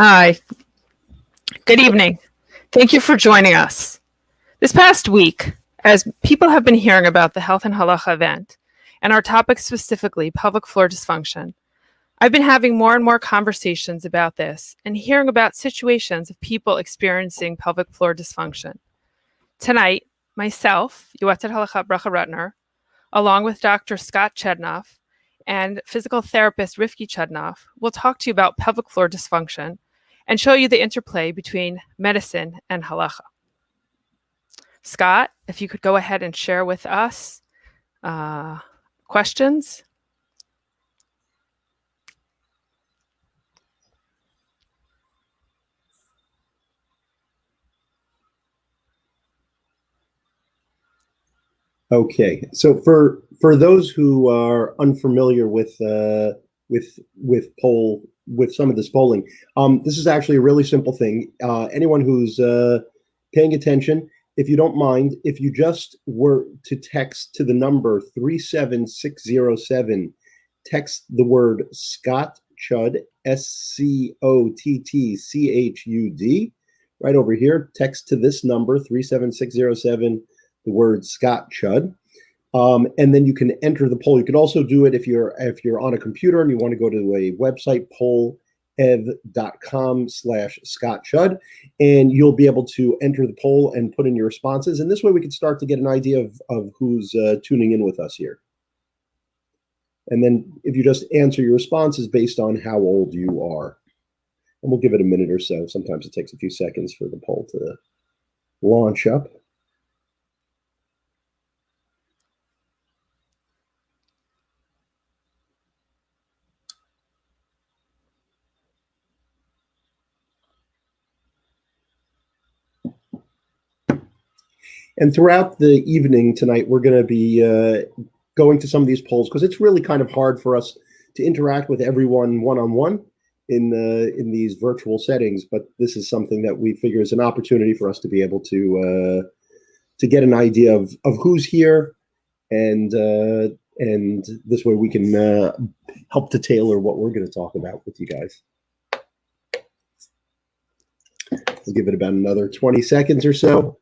Hi, good evening. Thank you for joining us. This past week, as people have been hearing about the Health and Halacha event, and our topic specifically, pelvic floor dysfunction, I've been having more and more conversations about this and hearing about situations of people experiencing pelvic floor dysfunction. Tonight, myself, Yoetzet Halacha Bracha Rutner, along with Dr. Scott Chudnoff and physical therapist Rivki Chudnoff, will talk to you about pelvic floor dysfunction and show you the interplay between medicine and halacha. Scott, if you could go ahead and share with us questions. Okay, so for those who are unfamiliar with some of this polling, this is actually a really simple thing. Anyone who's paying attention, if you don't mind, if you just were to text to the number 37607, text the word Scott Chud, SCOTTCHUD, right over here. Text to this number 37607. The word Scott Chud, and then you can enter the poll. You can also do it if you're on a computer and you want to go to a website, pollev.com/Scott Chud, and you'll be able to enter the poll and put in your responses. And this way we can start to get an idea of who's tuning in with us here. And then if you just answer your responses based on how old you are. And we'll give it a minute or so. Sometimes it takes a few seconds for the poll to launch up. And throughout the evening tonight, we're going to be going to some of these polls because it's really kind of hard for us to interact with everyone one-on-one in these virtual settings. But this is something that we figure is an opportunity for us to be able to get an idea of who's here, and this way we can help to tailor what we're going to talk about with you guys. We'll give it about another 20 seconds or so.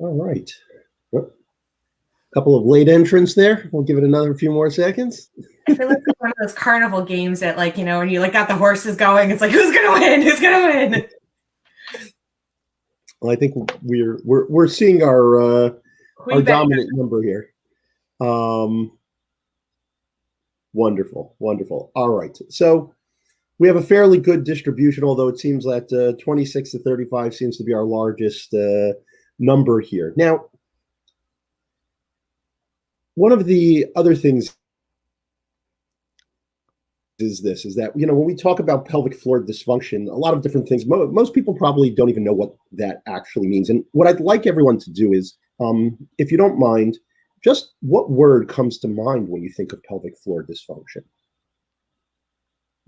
All right. A couple of late entrants there. We'll give it another few more seconds. I feel like it's one of those carnival games that, like, when you got the horses going, it's like, who's gonna win? Who's gonna win? Well, I think we're seeing our dominant number here. Wonderful. All right. So we have a fairly good distribution, although it seems that 26 to 35 seems to be our largest number here. Now, one of the other things is that, when we talk about pelvic floor dysfunction, a lot of different things, most people probably don't even know what that actually means. And what I'd like everyone to do is, if you don't mind, just what word comes to mind when you think of pelvic floor dysfunction?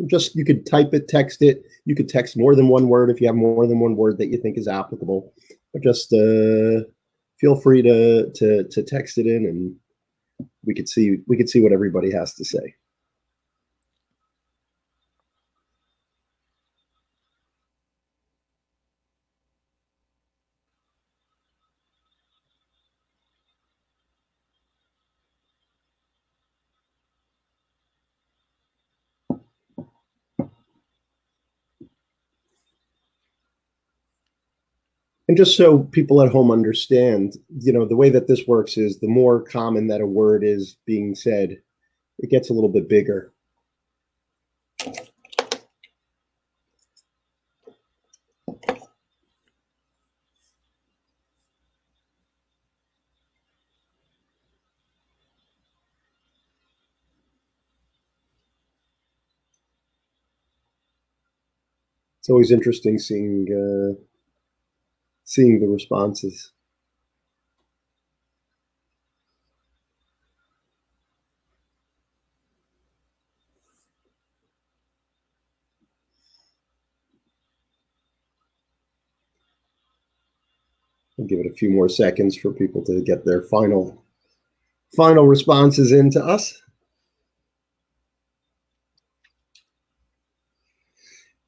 Just, you could type it, text it. You could text more than one word if you have more than one word that you think is applicable. But just feel free to text it in, and we could see what everybody has to say. And just so people at home understand, the way that this works is the more common that a word is being said, it gets a little bit bigger. It's always interesting seeing the responses. I'll give it a few more seconds for people to get their final responses into us.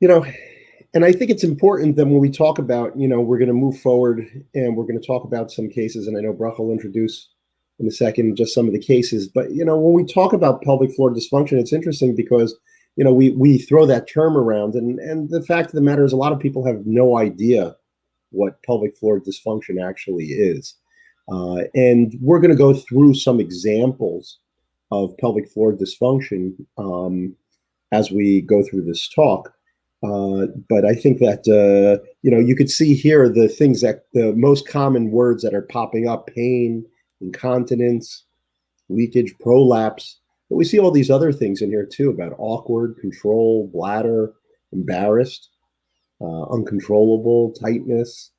And I think it's important that when we talk about, we're going to move forward and we're going to talk about some cases, and I know Bruch will introduce in a second just some of the cases. But, when we talk about pelvic floor dysfunction, it's interesting because, we throw that term around. And the fact of the matter is a lot of people have no idea what pelvic floor dysfunction actually is. And we're going to go through some examples of pelvic floor dysfunction as we go through this talk. But I think that, you could see here the most common words that are popping up: pain, incontinence, leakage, prolapse. But we see all these other things in here too about awkward, control, bladder, embarrassed, uncontrollable, tightness,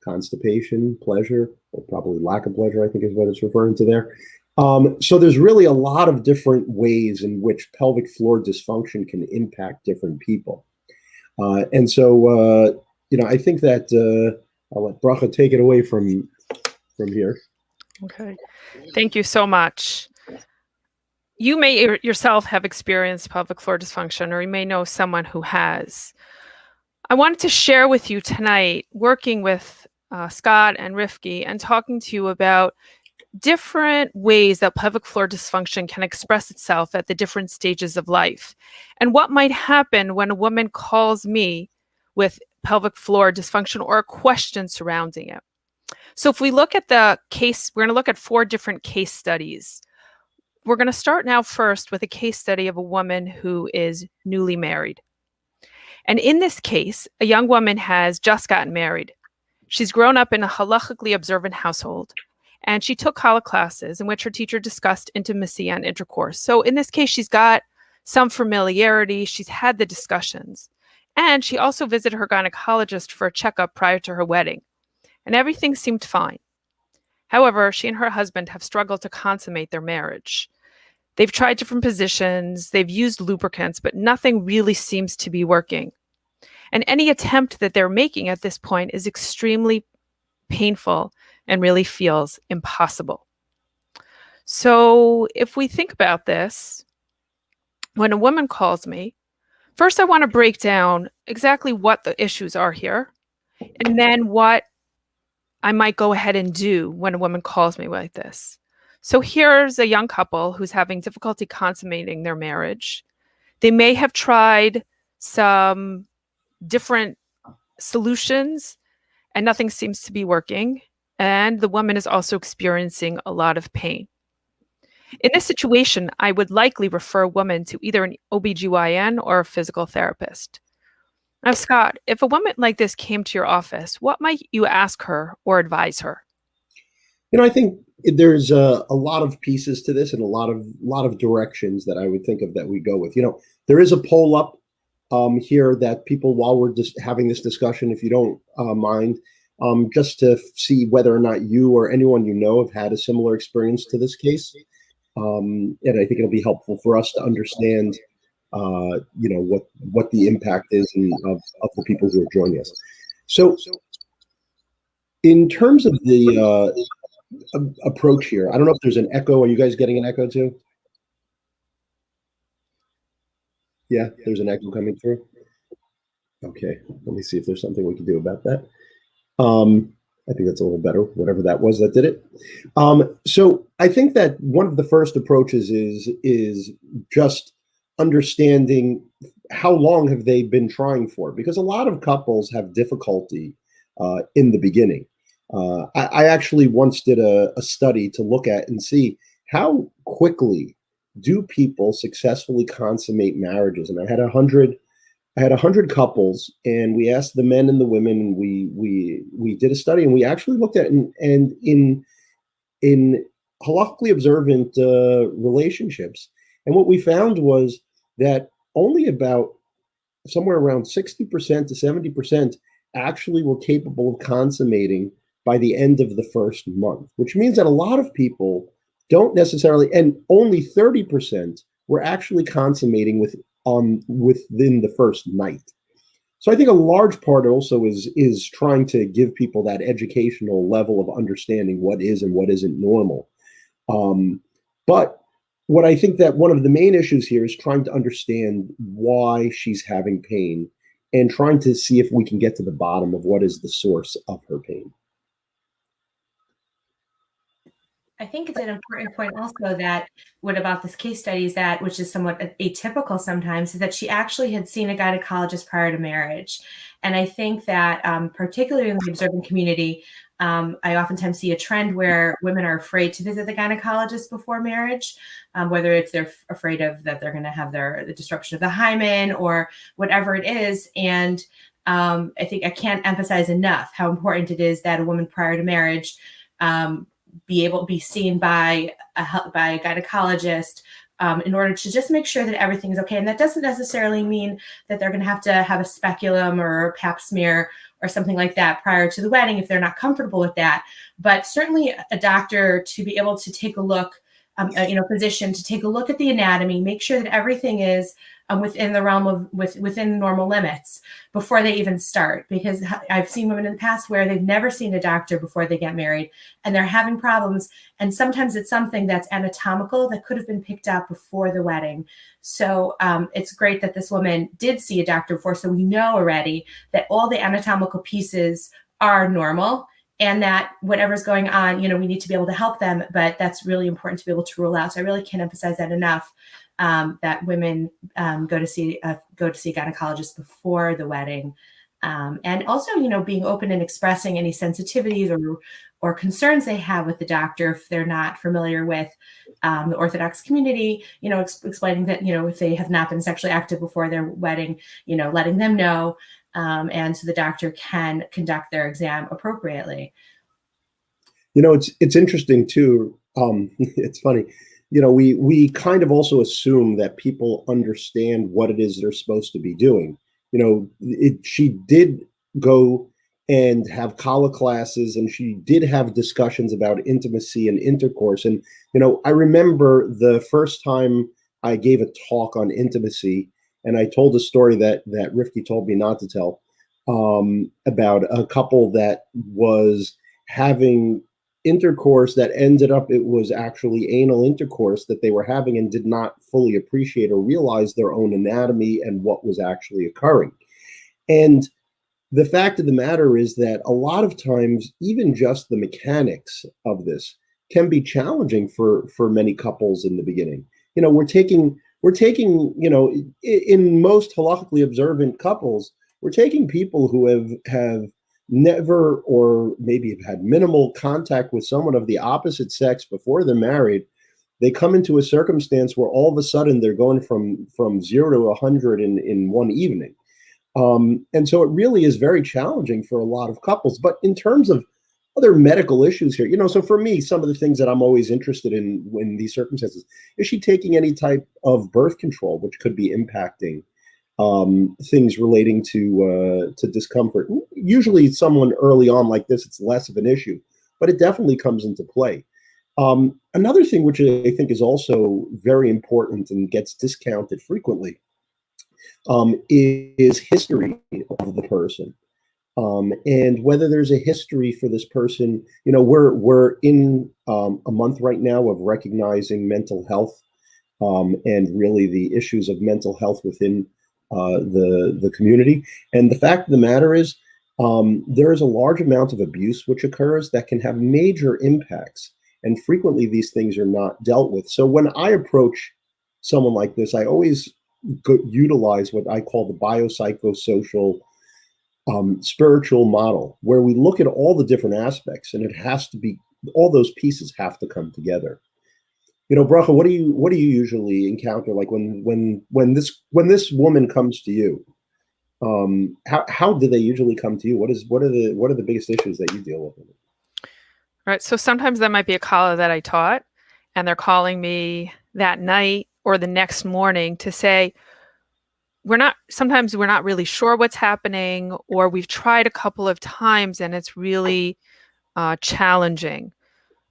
constipation, pleasure, or probably lack of pleasure, I think is what it's referring to there. So there's really a lot of different ways in which pelvic floor dysfunction can impact different people. And so, I think that I'll let Bracha take it away from here. Okay. Thank you so much. You may yourself have experienced pelvic floor dysfunction, or you may know someone who has. I wanted to share with you tonight, working with Scott and Rifki, and talking to you about different ways that pelvic floor dysfunction can express itself at the different stages of life, and what might happen when a woman calls me with pelvic floor dysfunction or a question surrounding it. So if we look at the case, we're going to look at 4 different case studies. We're going to start now first with a case study of a woman who is newly married. And in this case, a young woman has just gotten married. She's grown up in a halachically observant household, and she took challah classes in which her teacher discussed intimacy and intercourse. So in this case, she's got some familiarity. She's had the discussions. And she also visited her gynecologist for a checkup prior to her wedding. And everything seemed fine. However, she and her husband have struggled to consummate their marriage. They've tried different positions. They've used lubricants, but nothing really seems to be working. And any attempt that they're making at this point is extremely painful and really feels impossible. So if we think about this, when a woman calls me, first I want to break down exactly what the issues are here, and then what I might go ahead and do when a woman calls me like this. So here's a young couple who's having difficulty consummating their marriage. They may have tried some different solutions and nothing seems to be working. And the woman is also experiencing a lot of pain. In this situation, I would likely refer a woman to either an OBGYN or a physical therapist. Now, Scott, if a woman like this came to your office, what might you ask her or advise her? I think there's a lot of pieces to this and a lot of directions that I would think of that we go with. There is a poll up here that people, while we're just having this discussion, if you don't mind, just to see whether or not you or anyone you know have had a similar experience to this case. And I think it'll be helpful for us to understand, what the impact is of the people who are joining us. So in terms of the approach here, I don't know if there's an echo. Are you guys getting an echo too? Yeah, there's an echo coming through. Okay, let me see if there's something we can do about that. I think that's a little better, whatever that was that did it. So I think that one of the first approaches is just understanding how long have they been trying for, because a lot of couples have difficulty in the beginning. I actually once did a study to look at and see how quickly do people successfully consummate marriages. And I had 100 couples, and we asked the men and the women, and we did a study, and we actually looked at and in halakhically observant relationships. And what we found was that only about somewhere around 60% to 70% actually were capable of consummating by the end of the first month, which means that a lot of people don't necessarily, and only 30% were actually consummating within the first night. So I think a large part also is trying to give people that educational level of understanding what is and what isn't normal. But what I think that one of the main issues here is trying to understand why she's having pain and trying to see if we can get to the bottom of what is the source of her pain. I think it's an important point also that what about this case study is that, which is somewhat atypical sometimes, is that she actually had seen a gynecologist prior to marriage. And I think that particularly in the observant community, I oftentimes see a trend where women are afraid to visit the gynecologist before marriage, whether it's they're afraid of that they're going to have the disruption of the hymen or whatever it is. And I think I can't emphasize enough how important it is that a woman prior to marriage be able to be seen by a gynecologist in order to just make sure that everything is okay. And that doesn't necessarily mean that they're going to have a speculum or a pap smear or something like that prior to the wedding if they're not comfortable with that. But certainly a doctor to be able to take a look, physician to take a look at the anatomy, make sure that everything is within the realm of within normal limits before they even start. Because I've seen women in the past where they've never seen a doctor before they get married and they're having problems. And sometimes it's something that's anatomical that could have been picked up before the wedding. So it's great that this woman did see a doctor before. So we know already that all the anatomical pieces are normal. And that whatever's going on, we need to be able to help them, but that's really important to be able to rule out. So I really can't emphasize that enough, that women go to see a gynecologist before the wedding. And also, being open and expressing any sensitivities or concerns they have with the doctor if they're not familiar with the Orthodox community, explaining that, if they have not been sexually active before their wedding, letting them know. And so the doctor can conduct their exam appropriately. It's interesting too. It's funny. We kind of also assume that people understand what it is they're supposed to be doing. She did go and have kala classes, and she did have discussions about intimacy and intercourse. And I remember the first time I gave a talk on intimacy, and I told a story that Rifki told me not to tell, about a couple that was having intercourse that ended up, it was actually anal intercourse that they were having and did not fully appreciate or realize their own anatomy and what was actually occurring. And the fact of the matter is that a lot of times, even just the mechanics of this can be challenging for many couples in the beginning. We're taking, in most halakhically observant couples, we're taking people who have never or maybe have had minimal contact with someone of the opposite sex before they're married. They come into a circumstance where all of a sudden they're going from 0 to 100 in one evening. And so it really is very challenging for a lot of couples. But in terms of other medical issues here, so for me, some of the things that I'm always interested in these circumstances, is she taking any type of birth control, which could be impacting things relating to discomfort? Usually someone early on like this, it's less of an issue, but it definitely comes into play. Another thing which I think is also very important and gets discounted frequently is history of the person. And whether there's a history for this person. We're in a month right now of recognizing mental health and really the issues of mental health within the community. And the fact of the matter is, there is a large amount of abuse which occurs that can have major impacts. And frequently these things are not dealt with. So when I approach someone like this, I always utilize what I call the biopsychosocial spiritual model, where we look at all the different aspects, and it has to be, all those pieces have to come together. Bracha, what do you usually encounter? Like when this woman comes to you, how do they usually come to you? What are the biggest issues that you deal with? Right. So sometimes that might be a kala that I taught, and they're calling me that night or the next morning to say, sometimes we're not really sure what's happening, or we've tried a couple of times and it's really challenging.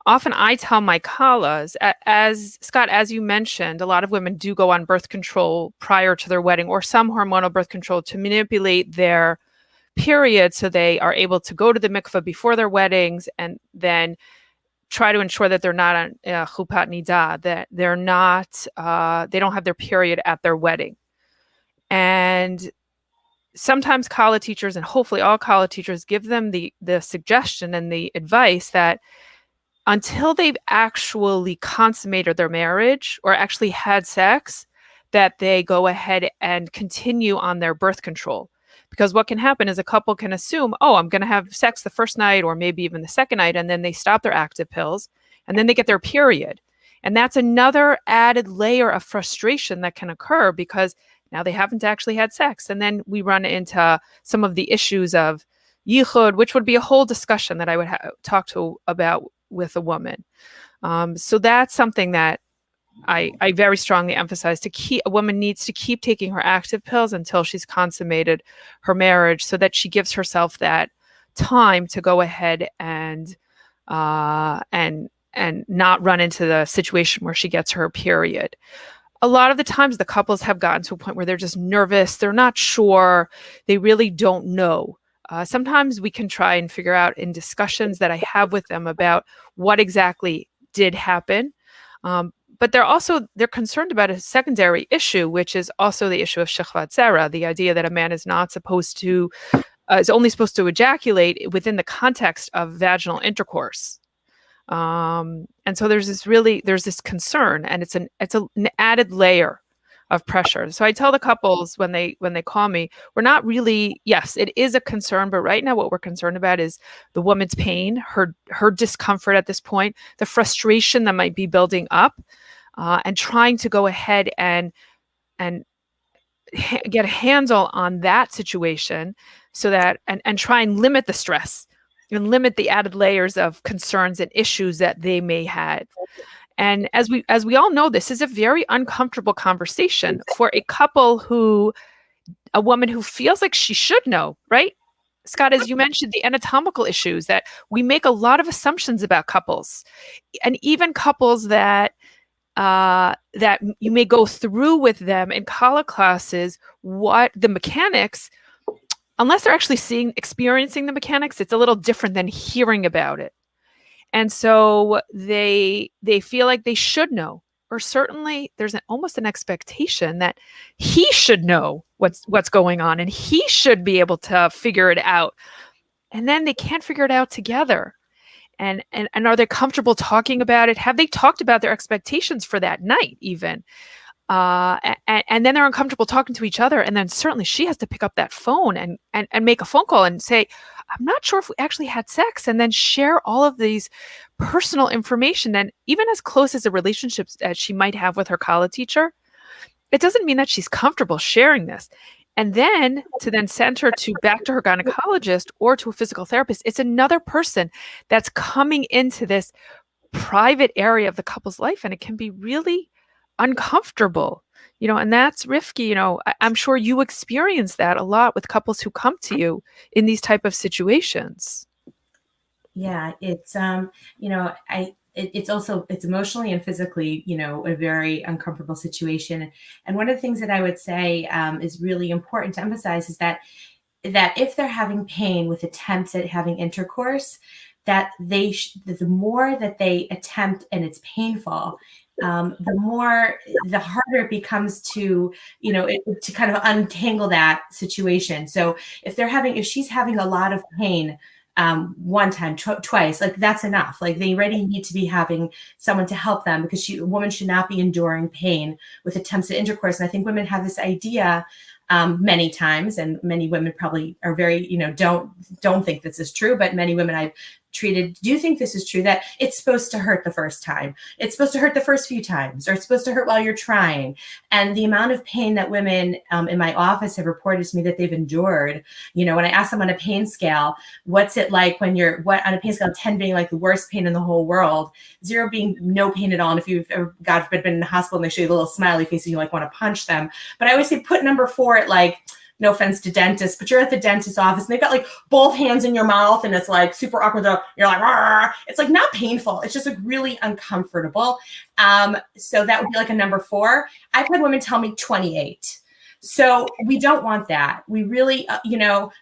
often I tell my kalas, as Scott, as you mentioned, a lot of women do go on birth control prior to their wedding or some hormonal birth control to manipulate their period so they are able to go to the mikveh before their weddings and then try to ensure that they're not on chupat nida, that they're not, they don't have their period at their wedding. And sometimes kala teachers, and hopefully all kala teachers, give them the suggestion and the advice that until they've actually consummated their marriage or actually had sex, that they go ahead and continue on their birth control. Because what can happen is a couple can assume, oh, I'm going to have sex the first night or maybe even the second night, and then they stop their active pills and then they get their period. And that's another added layer of frustration that can occur because now they haven't actually had sex. And then we run into some of the issues of yichud, which would be a whole discussion that I would talk to about with a woman. So that's something that I very strongly emphasize. A woman needs to keep taking her active pills until she's consummated her marriage, so that she gives herself that time to go ahead and not run into the situation where she gets her period. A lot of the times the couples have gotten to a point where they're just nervous, they're not sure, they really don't know. Sometimes we can try and figure out in discussions that I have with them about what exactly did happen. But they're concerned about a secondary issue, which is also the issue of shechvat zera, the idea that a man is not supposed to, is only supposed to ejaculate within the context of vaginal intercourse. And so there's this concern, and it's an added layer of pressure. So I tell the couples when they call me, we're not really, yes, it is a concern, but right now what we're concerned about is the woman's pain, her discomfort at this point, the frustration that might be building up, and trying to go ahead and get a handle on that situation so that, and try and limit the stress and limit the added layers of concerns and issues that they may have. And as we all know, this is a very uncomfortable conversation for a woman who feels like she should know, right? Scott, as you mentioned, the anatomical issues that we make a lot of assumptions about couples, and even couples that you may go through with them in kala classes, what the mechanics, unless they're actually experiencing the mechanics, it's a little different than hearing about it. And so they feel like they should know, or certainly there's almost an expectation that he should know what's going on and he should be able to figure it out. And then they can't figure it out together. And are they comfortable talking about it? Have they talked about their expectations for that night even? And then they're uncomfortable talking to each other. And then certainly she has to pick up that phone and make a phone call and say, I'm not sure if we actually had sex, and then share all of these personal information. And even as close as a relationship as she might have with her kala teacher, it doesn't mean that she's comfortable sharing this. And then to send her back to her gynecologist or to a physical therapist, it's another person that's coming into this private area of the couple's life. And it can be really uncomfortable, and that's risky. I'm sure you experience that a lot with couples who come to you in these type of situations. Yeah, it's it's emotionally and physically, a very uncomfortable situation. And one of the things that I would say is really important to emphasize is that if they're having pain with attempts at having intercourse, that the more that they attempt and it's painful, the harder it becomes to kind of untangle that situation. So if she's having a lot of pain one time, twice, like that's enough. Like they already need to be having someone to help them, because a woman should not be enduring pain with attempts at intercourse. And I think women have this idea many times, and many women probably are very, don't think this is true, but many women I've treated do think this is true, that it's supposed to hurt the first time. It's supposed to hurt the first few times, or it's supposed to hurt while you're trying. And the amount of pain that women in my office have reported to me that they've endured, when I ask them on a pain scale, what's it like when on a pain scale of 10 being like the worst pain in the whole world, 0 being no pain at all. And if you've ever, God forbid, been in the hospital and they show you the little smiley face and you want to punch them. But I always say put number 4 at like no offense to dentists, but you're at the dentist's office and they've got like both hands in your mouth and it's like super awkward. You're like, "Argh." It's like not painful. It's just like really uncomfortable. So that would be like a number 4. I've had women tell me 28. So we don't want that. We really, I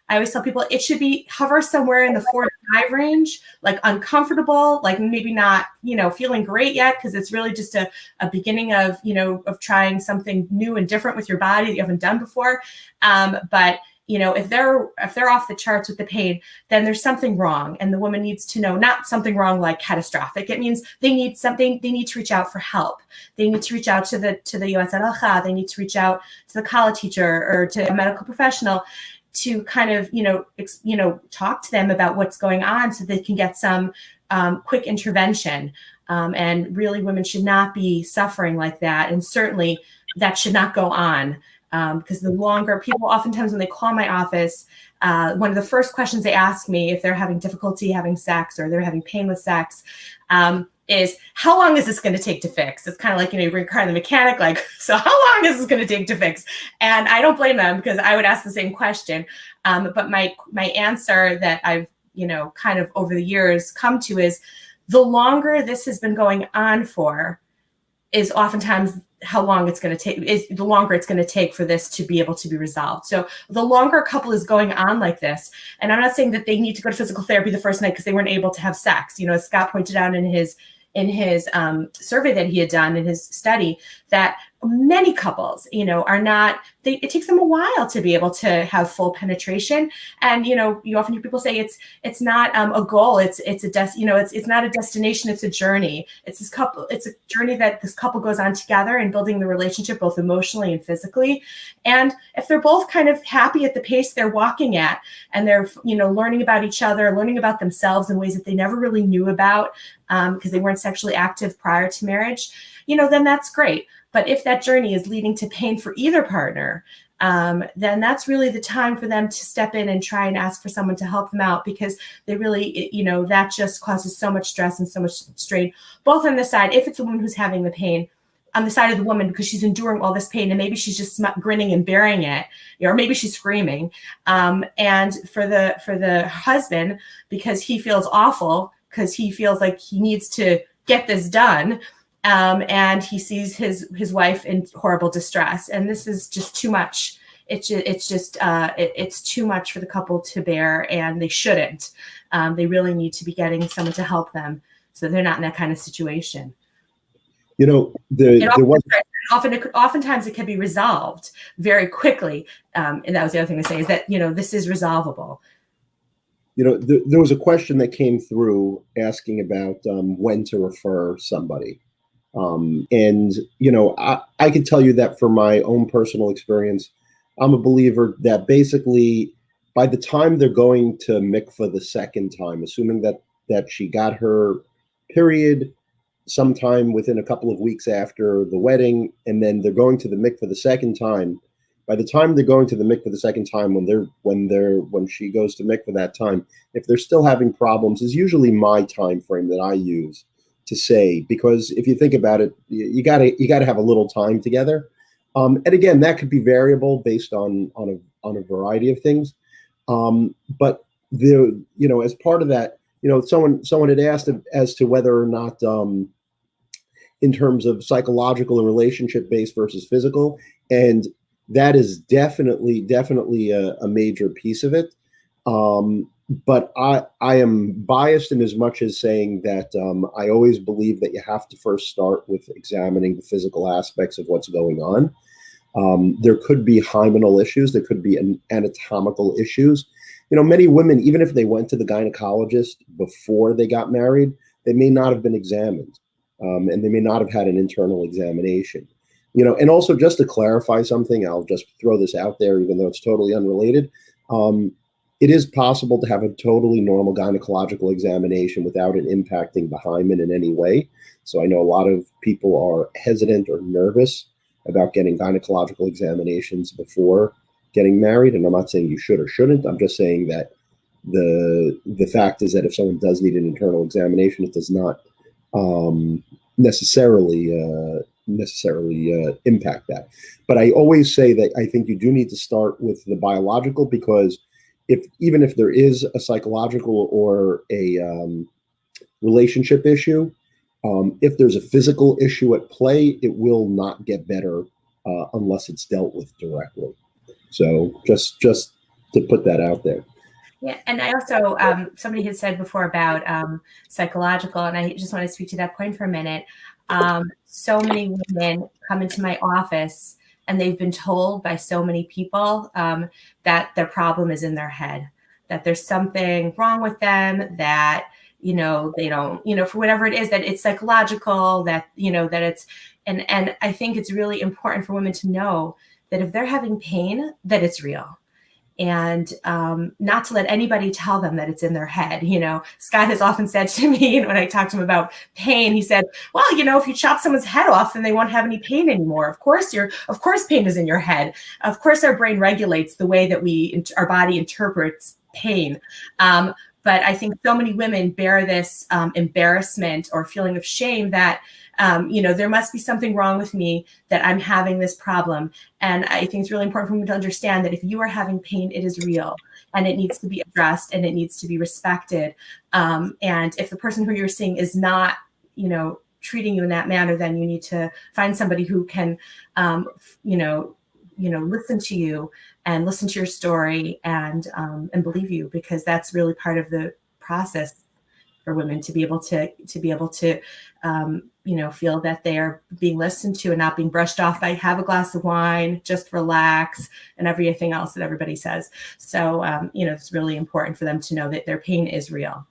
always tell people it should be hover somewhere in the 4 to 5 range, like uncomfortable, like maybe not, feeling great yet, because it's really just a beginning of, of trying something new and different with your body that you haven't done before. But if they're off the charts with the pain, then there's something wrong. And the woman needs to know, not something wrong like catastrophic. It means they need something, they need to reach out for help. They need to reach out to the US Halacha. They need to reach out to the kala teacher or to a medical professional to kind of, talk to them about what's going on so they can get some quick intervention. And really women should not be suffering like that. And certainly that should not go on. Because the longer people, oftentimes when they call my office, one of the first questions they ask me if they're having difficulty having sex or they're having pain with sex is, how long is this going to take to fix? It's kind of like, you bring a car to the mechanic, like, so how long is this going to take to fix? And I don't blame them because I would ask the same question. But my answer that I've, kind of over the years come to is the longer this has been going on for is oftentimes how long it's going to take, is the longer it's going to take for this to be able to be resolved. So the longer a couple is going on like this, and I'm not saying that they need to go to physical therapy the first night because they weren't able to have sex. As Scott pointed out in his survey that he had done in his study, that many couples, are not, it takes them a while to be able to have full penetration. And, you often hear people say it's not a goal. It's not a destination. It's a journey. It's a journey that this couple goes on together and building the relationship, both emotionally and physically. And if they're both kind of happy at the pace they're walking at, and they're, learning about each other, learning about themselves in ways that they never really knew about, because they weren't sexually active prior to marriage, then that's great. But if that journey is leading to pain for either partner, then that's really the time for them to step in and try and ask for someone to help them out, because they really, that just causes so much stress and so much strain, both on the side, if it's a woman who's having the pain, on the side of the woman, because she's enduring all this pain and maybe she's just grinning and bearing it, or maybe she's screaming. And for the husband, because he feels awful, because he feels like he needs to get this done. And he sees his wife in horrible distress, and this is just too much. It's too much for the couple to bear, and they shouldn't. They really need to be getting someone to help them so they're not in that kind of situation. Oftentimes it can be resolved very quickly, and that was the other thing to say, is that this is resolvable. There was a question that came through asking about when to refer somebody. And I can tell you that from my own personal experience, I'm a believer that basically by the time they're going to mikvah the second time, assuming that she got her period sometime within a couple of weeks after the wedding, and then they're going to the mikvah the second time, by the time they're going to the mikvah the second time, when she goes to mikvah that time, if they're still having problems, is usually my time frame that I use to say, because if you think about it, you gotta have a little time together, and again, that could be variable based on a variety of things. But as part of that, someone had asked as to whether or not, in terms of psychological and relationship based versus physical, and that is definitely a major piece of it. But I am biased in as much as saying that I always believe that you have to first start with examining the physical aspects of what's going on. There could be hymenal issues. There could be anatomical issues. Many women, even if they went to the gynecologist before they got married, they may not have been examined, and they may not have had an internal examination. And also, just to clarify something, I'll just throw this out there, even though it's totally unrelated. It is possible to have a totally normal gynecological examination without it impacting the hymen in any way. So I know a lot of people are hesitant or nervous about getting gynecological examinations before getting married. And I'm not saying you should or shouldn't. I'm just saying that the fact is that if someone does need an internal examination, it does not necessarily necessarily impact that. But I always say that I think you do need to start with the biological, because even if there is a psychological or a relationship issue, if there's a physical issue at play, it will not get better unless it's dealt with directly. So just to put that out there. Yeah, and I also, somebody had said before about psychological, and I just want to speak to that point for a minute. So many women come into my office and they've been told by so many people that their problem is in their head, that there's something wrong with them, that, they don't, for whatever it is, that it's psychological, that, that it's, and I think it's really important for women to know that if they're having pain, that it's real. And not to let anybody tell them that it's in their head. Scott has often said to me, when I talked to him about pain, he said, well, if you chop someone's head off, then they won't have any pain anymore. Of course pain is in your head. Of course our brain regulates the way that our body interprets pain. But I think so many women bear this embarrassment or feeling of shame that, there must be something wrong with me, that I'm having this problem. And I think it's really important for women to understand that if you are having pain, it is real and it needs to be addressed and it needs to be respected. And if the person who you're seeing is not, treating you in that manner, then you need to find somebody who can, listen to you and listen to your story and believe you, because that's really part of the process for women to be able to feel that they are being listened to and not being brushed off by have a glass of wine, just relax, and everything else that everybody says. So, it's really important for them to know that their pain is real.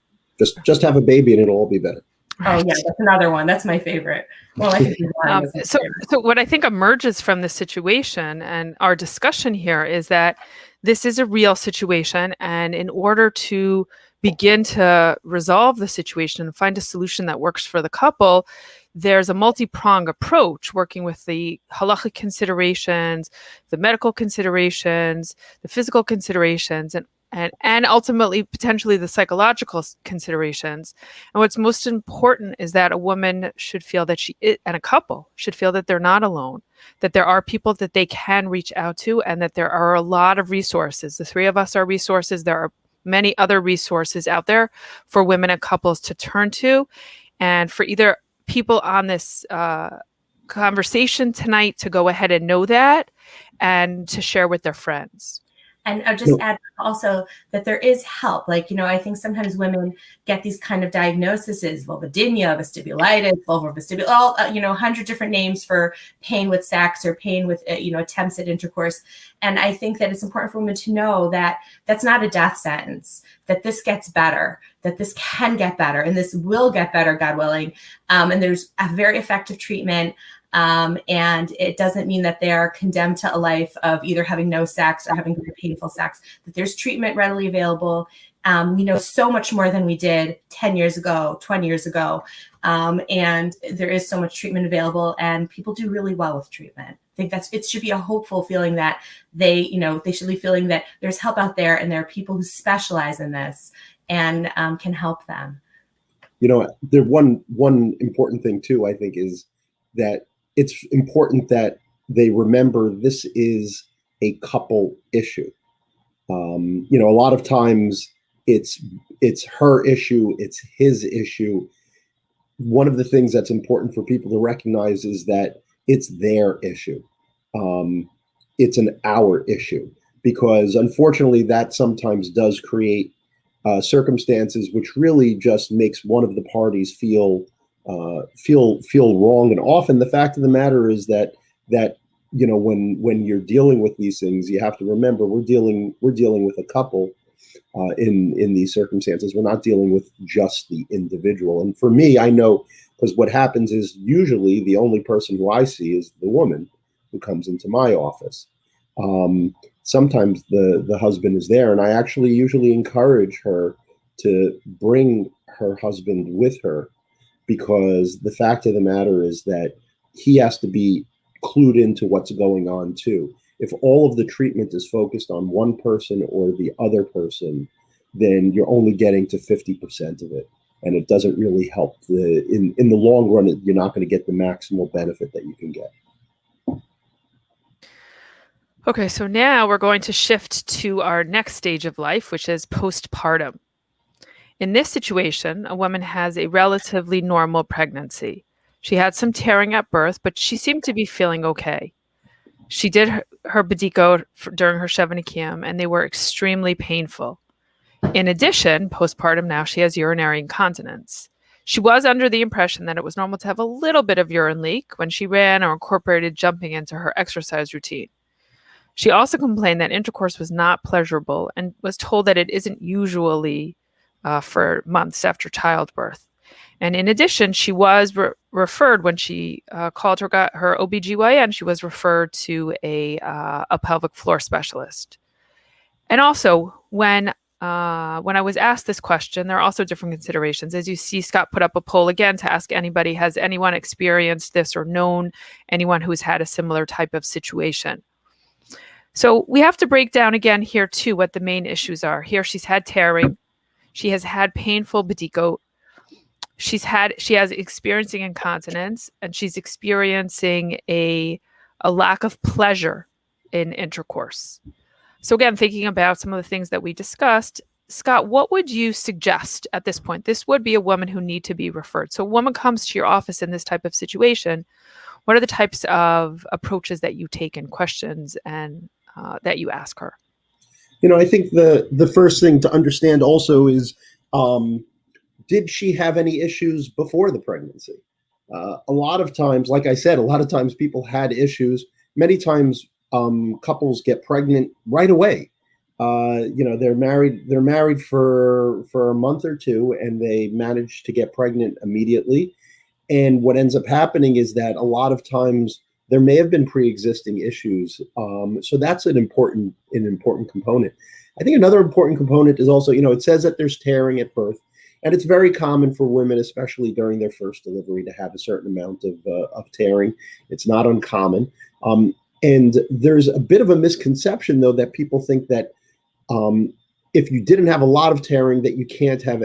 Just have a baby and it'll all be better. Oh yeah, that's another one. That's my favorite. Well, I think so what I think emerges from this situation and our discussion here is that this is a real situation, and in order to begin to resolve the situation and find a solution that works for the couple, there's a multi-pronged approach, working with the halachic considerations, the medical considerations, the physical considerations, and ultimately potentially the psychological considerations. And what's most important is that a woman should feel that and a couple should feel that they're not alone, that there are people that they can reach out to, and that there are a lot of resources. The three of us are resources. There are many other resources out there for women and couples to turn to, and for either people on this conversation tonight to go ahead and know that and to share with their friends. And I'll just add also that there is help. Like, I think sometimes women get these kind of diagnoses, vulvodynia, vestibulitis, vulvar vestibular, all, 100 different names for pain with sex or pain with, attempts at intercourse. And I think that it's important for women to know that that's not a death sentence, that this gets better, that this can get better, and this will get better, God willing. And there's a very effective treatment. And it doesn't mean that they are condemned to a life of either having no sex or having very painful sex, that there's treatment readily available. We know so much more than we did 10 years ago, 20 years ago. And there is so much treatment available, and people do really well with treatment. I think it should be a hopeful feeling that they should be feeling that there's help out there and there are people who specialize in this and can help them. The one important thing too, I think, is that it's important that they remember this is a couple issue. A lot of times it's her issue, it's his issue. One of the things that's important for people to recognize is that it's their issue. It's an our issue, because unfortunately that sometimes does create circumstances which really just makes one of the parties feel wrong. And often the fact of the matter is that when you're dealing with these things, you have to remember we're dealing with a couple in these circumstances. We're not dealing with just the individual. And for me, I know, because what happens is usually the only person who I see is the woman who comes into my office. Sometimes the husband is there, and I actually usually encourage her to bring her husband with her, because the fact of the matter is that he has to be clued into what's going on too. If all of the treatment is focused on one person or the other person, then you're only getting to 50% of it. and it doesn't really help. In the long run, you're not going to get the maximal benefit that you can get. Okay, so now we're going to shift to our next stage of life, which is postpartum. In this situation, a woman has a relatively normal pregnancy. She had some tearing at birth, but she seemed to be feeling okay. She did her Bedico during her Shevanikim, and they were extremely painful. In addition, postpartum now, she has urinary incontinence. She was under the impression that it was normal to have a little bit of urine leak when she ran or incorporated jumping into her exercise routine. She also complained that intercourse was not pleasurable and was told that it isn't usually for months after childbirth. And in addition, she was referred when she called her OBGYN, she was referred to a pelvic floor specialist. And also, when I was asked this question, there are also different considerations. As you see, Scott put up a poll again to ask anybody, has anyone experienced this or known anyone who's had a similar type of situation? So we have to break down again here too what the main issues are. Here she's had tearing, she has had painful Bedico, she has experiencing incontinence, and she's experiencing a lack of pleasure in intercourse. So again, thinking about some of the things that we discussed, Scott, what would you suggest at this point? This would be a woman who need to be referred. So a woman comes to your office in this type of situation. What are the types of approaches that you take and questions and that you ask her? I think the first thing to understand also is, did she have any issues before the pregnancy? A lot of times, like I said, a lot of times people had issues. Many times couples get pregnant right away. They're married for a month or two, and they manage to get pregnant immediately. And what ends up happening is that a lot of times there may have been pre-existing issues. So that's an important component. I think another important component is also, it says that there's tearing at birth, and it's very common for women, especially during their first delivery, to have a certain amount of tearing. It's not uncommon. And there's a bit of a misconception, though, that people think that if you didn't have a lot of tearing, that you can't have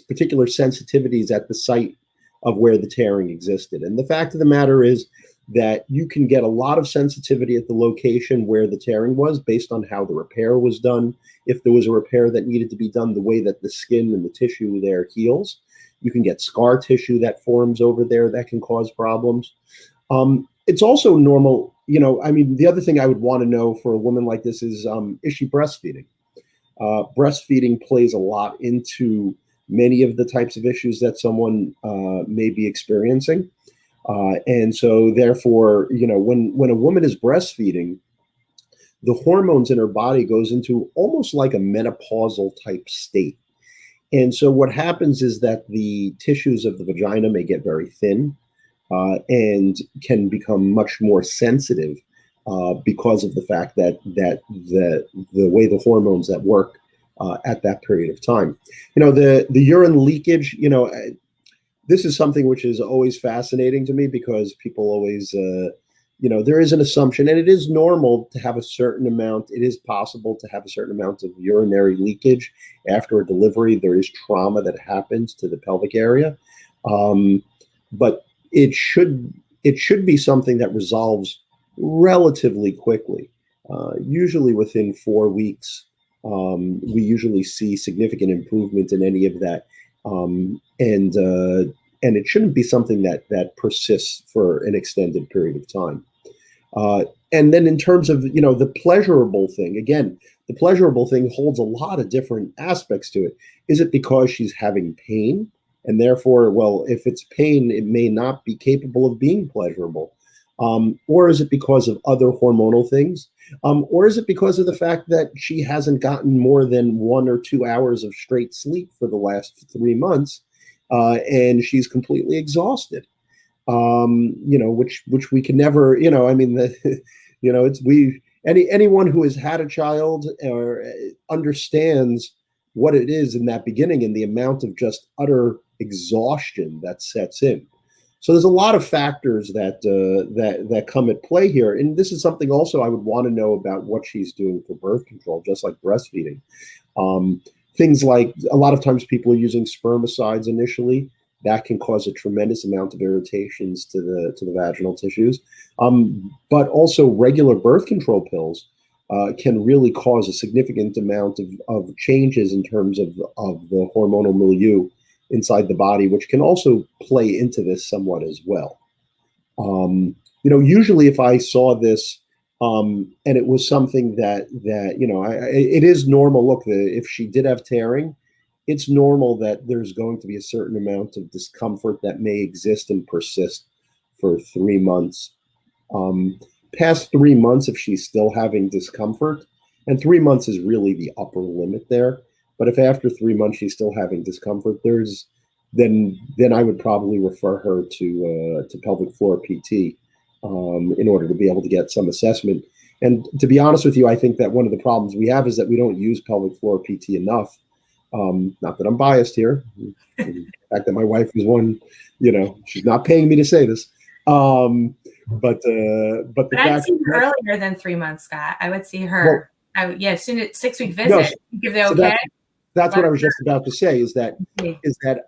particular sensitivities at the site of where the tearing existed. And the fact of the matter is that you can get a lot of sensitivity at the location where the tearing was based on how the repair was done. If there was a repair that needed to be done, the way that the skin and the tissue there heals. You can get scar tissue that forms over there that can cause problems. It's also normal, the other thing I would want to know for a woman like this is she breastfeeding? Breastfeeding plays a lot into many of the types of issues that someone may be experiencing. And so therefore, when a woman is breastfeeding, the hormones in her body goes into almost like a menopausal type state. And so what happens is that the tissues of the vagina may get very thin and can become much more sensitive because of the fact that the way the hormones that work at that period of time. The urine leakage, this is something which is always fascinating to me because people always, there is an assumption, and it is normal to have a certain amount. It is possible to have a certain amount of urinary leakage after a delivery. There is trauma that happens to the pelvic area, but it should be something that resolves relatively quickly. Usually within 4 weeks, we usually see significant improvement in any of that. And it shouldn't be something that persists for an extended period of time. And then in terms of, the pleasurable thing, again, the pleasurable thing holds a lot of different aspects to it. Is it because she's having pain? And therefore, well, if it's pain, it may not be capable of being pleasurable. Or is it because of other hormonal things? Or is it because of the fact that she hasn't gotten more than 1 or 2 hours of straight sleep for the last 3 months, and she's completely exhausted? Which we can never, anyone who has had a child or understands what it is in that beginning and the amount of just utter exhaustion that sets in. So there's a lot of factors that come at play here. And this is something also I would want to know about what she's doing for birth control, just like breastfeeding. things like a lot of times people are using spermicides initially. That can cause a tremendous amount of irritations to the vaginal tissues. But also regular birth control pills can really cause a significant amount of changes in terms of the hormonal milieu inside the body, which can also play into this somewhat as well. Usually if I saw this and it was something that it is normal. Look, if she did have tearing, it's normal that there's going to be a certain amount of discomfort that may exist and persist for 3 months. Past 3 months, if she's still having discomfort, and 3 months is really the upper limit there. But if after 3 months she's still having discomfort, then I would probably refer her to pelvic floor PT in order to be able to get some assessment. And to be honest with you, I think that one of the problems we have is that we don't use pelvic floor PT enough. Not that I'm biased here. The fact that my wife is one, she's not paying me to say this. But the fact I'd see her earlier than 3 months, Scott. I would see her. As soon as 6-week visit, give the okay. That's what I was just about to say. Is that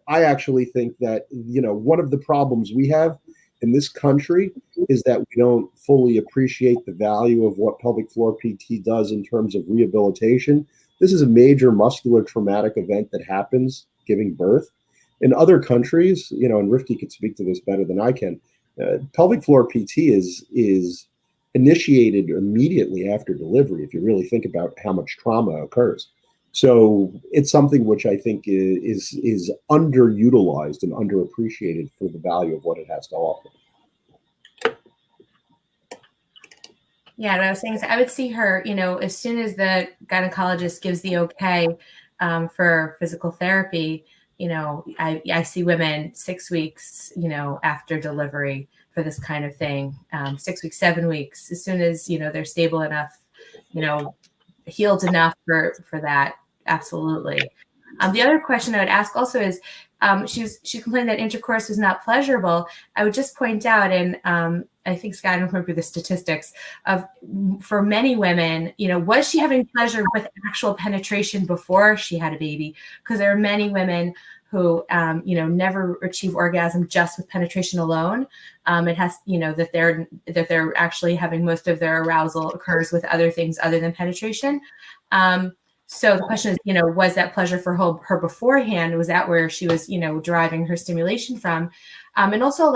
I actually think that one of the problems we have in this country is that we don't fully appreciate the value of what pelvic floor PT does in terms of rehabilitation. This is a major muscular traumatic event that happens giving birth. In other countries, and Rifki could speak to this better than I can, pelvic floor PT is initiated immediately after delivery, if you really think about how much trauma occurs. So it's something which I think is underutilized and underappreciated for the value of what it has to offer. Yeah, what I was saying is I would see her, as soon as the gynecologist gives the okay for physical therapy, I see women 6 weeks, after delivery for this kind of thing, 6 weeks, 7 weeks, as soon as, they're stable enough, healed enough for that. Absolutely. The other question I would ask also is, she complained that intercourse was not pleasurable. I would just point out, and I think Scott, I don't remember the statistics of, for many women, was she having pleasure with actual penetration before she had a baby? Because there are many women who, never achieve orgasm just with penetration alone. It has, that they're actually having most of their arousal occurs with other things other than penetration. So the question is, was that pleasure for her beforehand? Was that where she was, deriving her stimulation from? And also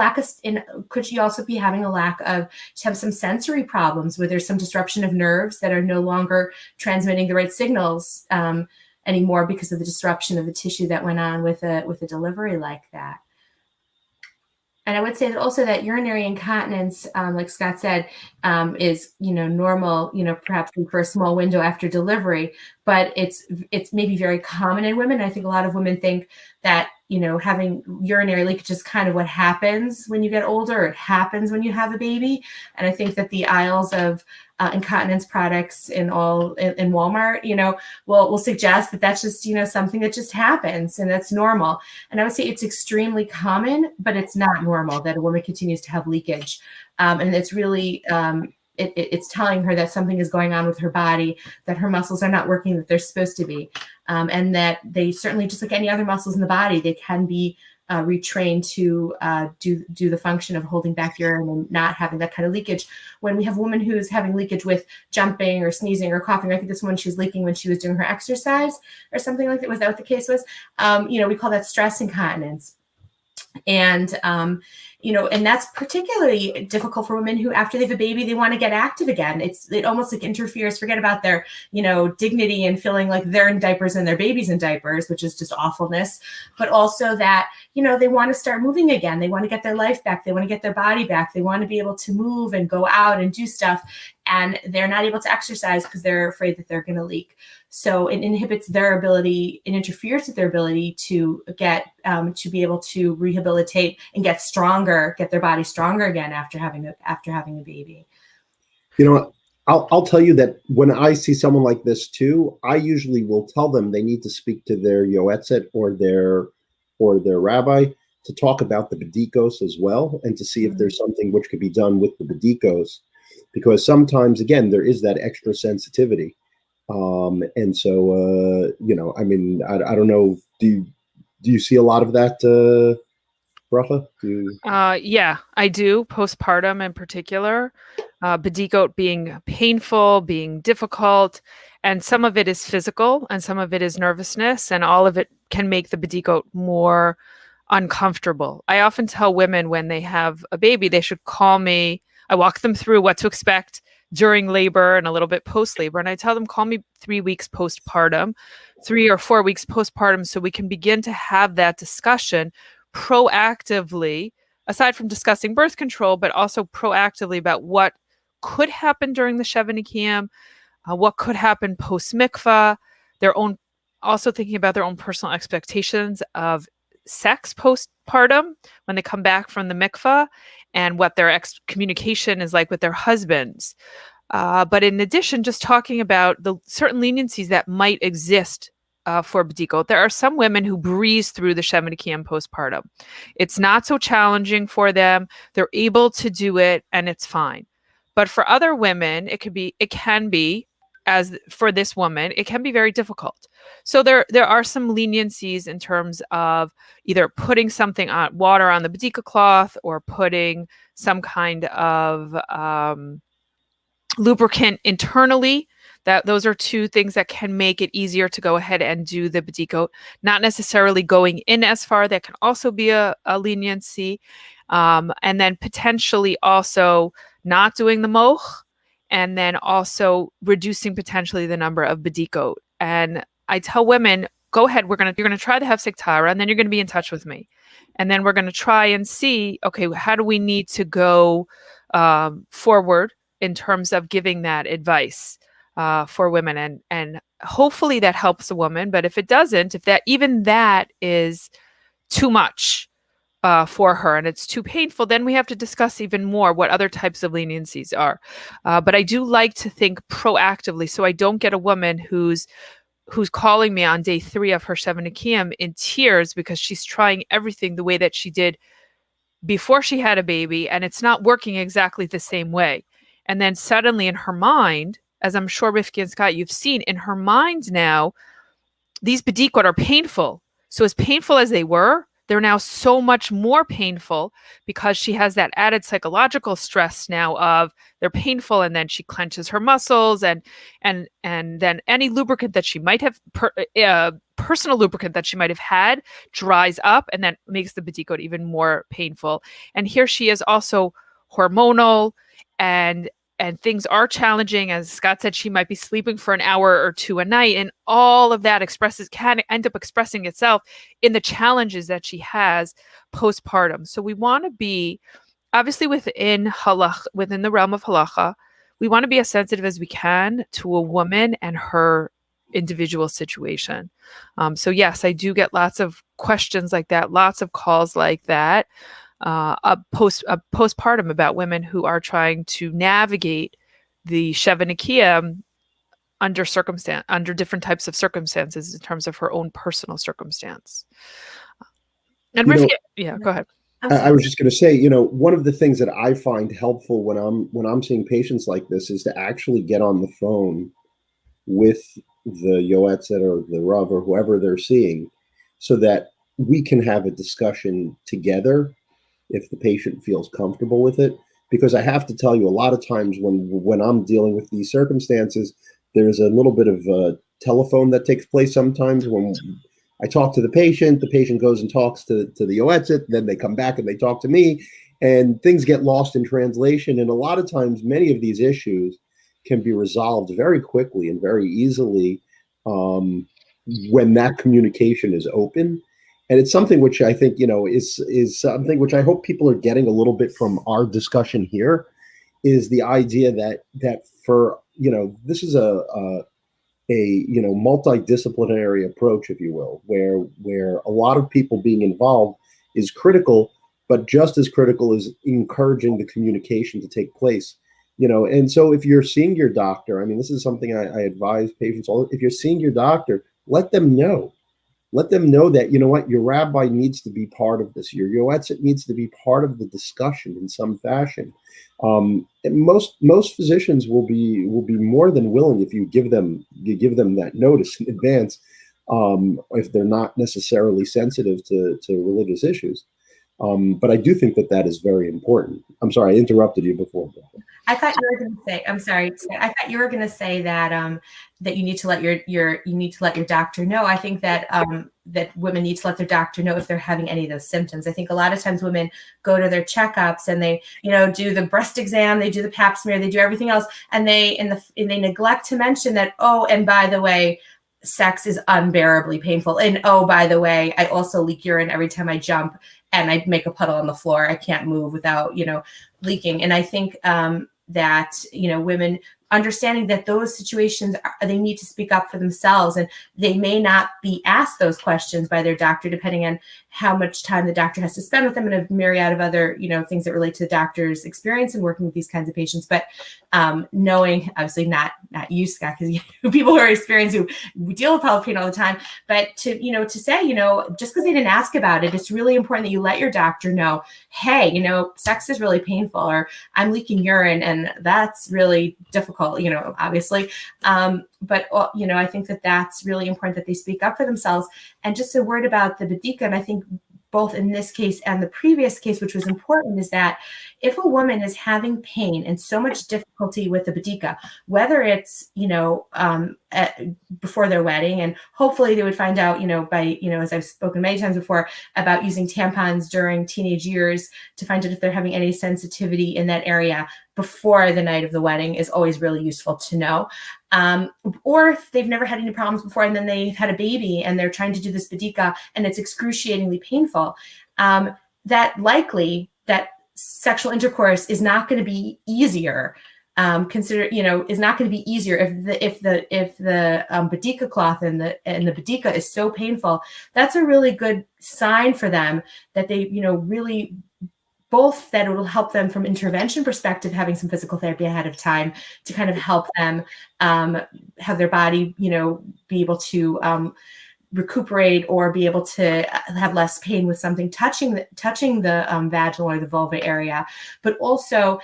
could she also be having a lack of, to have some sensory problems where there's some disruption of nerves that are no longer transmitting the right signals anymore because of the disruption of the tissue that went on with a delivery like that. And I would say that also that urinary incontinence, like Scott said, is, normal, perhaps for a small window after delivery, but it's maybe very common in women. I think a lot of women think that, having urinary leakage is kind of what happens when you get older. It happens when you have a baby. And I think that the aisles of incontinence products in Walmart, will suggest that that's just, something that just happens and that's normal. And I would say it's extremely common, but it's not normal that a woman continues to have leakage. And it's really, it's telling her that something is going on with her body, that her muscles are not working that they're supposed to be. And that they certainly, just like any other muscles in the body, they can be retrained to do the function of holding back urine and not having that kind of leakage. When we have a woman who's having leakage with jumping or sneezing or coughing, I think this one, she was leaking when she was doing her exercise or something like that. Was that what the case was? We call that stress incontinence. And, and that's particularly difficult for women who, after they have a baby, they want to get active again. It almost like interferes, forget about their, dignity and feeling like they're in diapers and their baby's in diapers, which is just awfulness. But also that, they want to start moving again. They want to get their life back. They want to get their body back. They want to be able to move and go out and do stuff. And they're not able to exercise because they're afraid that they're going to leak. So it inhibits their ability, it interferes with their ability to get, to be able to rehabilitate and get stronger, get their body stronger again after having a baby. I'll tell you that when I see someone like this too, I usually will tell them they need to speak to their yoetzet or their rabbi to talk about the badikos as well, and to see if there's something which could be done with the badikos, because sometimes, again, there is that extra sensitivity. And so, I mean, I don't know. Do you see a lot of that, Rafa? Yeah, I do. Postpartum in particular, Bedicoat being painful, being difficult, and some of it is physical and some of it is nervousness, and all of it can make the Bedicoat more uncomfortable. I often tell women when they have a baby, they should call me. I walk them through what to expect during labor and a little bit post labor. And I tell them, call me 3 weeks postpartum, 3 or 4 weeks postpartum, so we can begin to have that discussion proactively, aside from discussing birth control, but also proactively about what could happen during the Shevanikiam, what could happen post mikvah, their own, also thinking about their own personal expectations of sex postpartum when they come back from the mikvah, and what their communication is like with their husbands. But in addition, just talking about the certain leniencies that might exist for B'dikot. There are some women who breeze through the Sheminikiam postpartum. It's not so challenging for them. They're able to do it and it's fine. But for other women, it can be, as for this woman, it can be very difficult. So there are some leniencies in terms of either putting something on water on the B'dika cloth or putting some kind of lubricant internally. That those are two things that can make it easier to go ahead and do the B'dikot. Not necessarily going in as far. That can also be a leniency. And then potentially also not doing the moch, and then also reducing potentially the number of B'dikot. And I tell women, go ahead, you're gonna try the Hefsek Tara, and then you're gonna be in touch with me. And then we're gonna try and see, okay, how do we need to go forward in terms of giving that advice for women, and hopefully that helps a woman. But if it doesn't, if that even that is too much for her and it's too painful, then we have to discuss even more what other types of leniencies are. But I do like to think proactively, so I don't get a woman who's calling me on day 3 of her Shevanikiam in tears because she's trying everything the way that she did before she had a baby, and it's not working exactly the same way. And then suddenly in her mind, as I'm sure Rifki and Scott, you've seen, in her mind now, these B'dikot are painful. So as painful as they were, they're now so much more painful because she has that added psychological stress now of they're painful, and then she clenches her muscles, and then any lubricant that she might have, personal lubricant that she might have had, dries up and then makes the B'dikot even more painful. And here she is also hormonal, and things are challenging. As Scott said, she might be sleeping for an hour or two a night, and all of that can end up expressing itself in the challenges that she has postpartum. So we want to be, obviously within the realm of halacha, we want to be as sensitive as we can to a woman and her individual situation. So yes, I do get lots of questions like that, lots of calls like that. Postpartum about women who are trying to navigate the Shevanikia under different types of circumstances in terms of her own personal circumstance. And yeah, go ahead. I was just going to say, one of the things that I find helpful when I'm seeing patients like this is to actually get on the phone with the yoetzet or the rav or whoever they're seeing, so that we can have a discussion together if the patient feels comfortable with it. Because I have to tell you, a lot of times when I'm dealing with these circumstances, there's a little bit of telephone that takes place sometimes. When I talk to the patient goes and talks to the yoetzet, then they come back and they talk to me, and things get lost in translation. And a lot of times, many of these issues can be resolved very quickly and very easily when that communication is open. And it's something which I think, is something which I hope people are getting a little bit from our discussion here, is the idea that for, this is a multidisciplinary approach, if you will, where a lot of people being involved is critical, but just as critical is encouraging the communication to take place. And so if you're seeing your doctor, I mean, this is something I advise patients all. If you're seeing your doctor, let them know let them know that, you know what, your rabbi needs to be part of this. Your yoetzet needs to be part of the discussion in some fashion. And most physicians will be more than willing if you give them that notice in advance, if they're not necessarily sensitive to religious issues. But I do think that is very important. I'm sorry, I interrupted you before. I thought you were going to say. I'm sorry. I thought you were going to say that that you need to let your doctor know. I think that that women need to let their doctor know if they're having any of those symptoms. I think a lot of times women go to their checkups and they, do the breast exam, they do the pap smear, they do everything else, and they neglect to mention that, oh, and by the way, sex is unbearably painful, and oh, by the way, I also leak urine every time I jump and I make a puddle on the floor. I can't move without leaking. And I think that women understanding that those situations they need to speak up for themselves, and they may not be asked those questions by their doctor, depending on how much time the doctor has to spend with them, and a myriad of other things that relate to the doctor's experience in working with these kinds of patients. But knowing, obviously not you, Scott, because people who are experienced, who deal with pelvic pain all the time, but to say, just because they didn't ask about it, it's really important that you let your doctor know, hey, sex is really painful, or I'm leaking urine and that's really difficult, obviously. But I think that that's really important that they speak up for themselves. And just a word about the Badika, and I think both in this case and the previous case, which was important, is that if a woman is having pain and so much difficulty with the Badika, whether it's, before their wedding, and hopefully they would find out, by, as I've spoken many times before about using tampons during teenage years to find out if they're having any sensitivity in that area before the night of the wedding, is always really useful to know. Or if they've never had any problems before and then they've had a baby and they're trying to do this Badika and it's excruciatingly painful, that likely that sexual intercourse is not going to be easier. Is not going to be easier if the Badika cloth and the Badika is so painful. That's a really good sign for them that they really, both that it will help them from intervention perspective, having some physical therapy ahead of time to kind of help them have their body, be able to recuperate or be able to have less pain with something touching the vaginal or the vulva area. But also,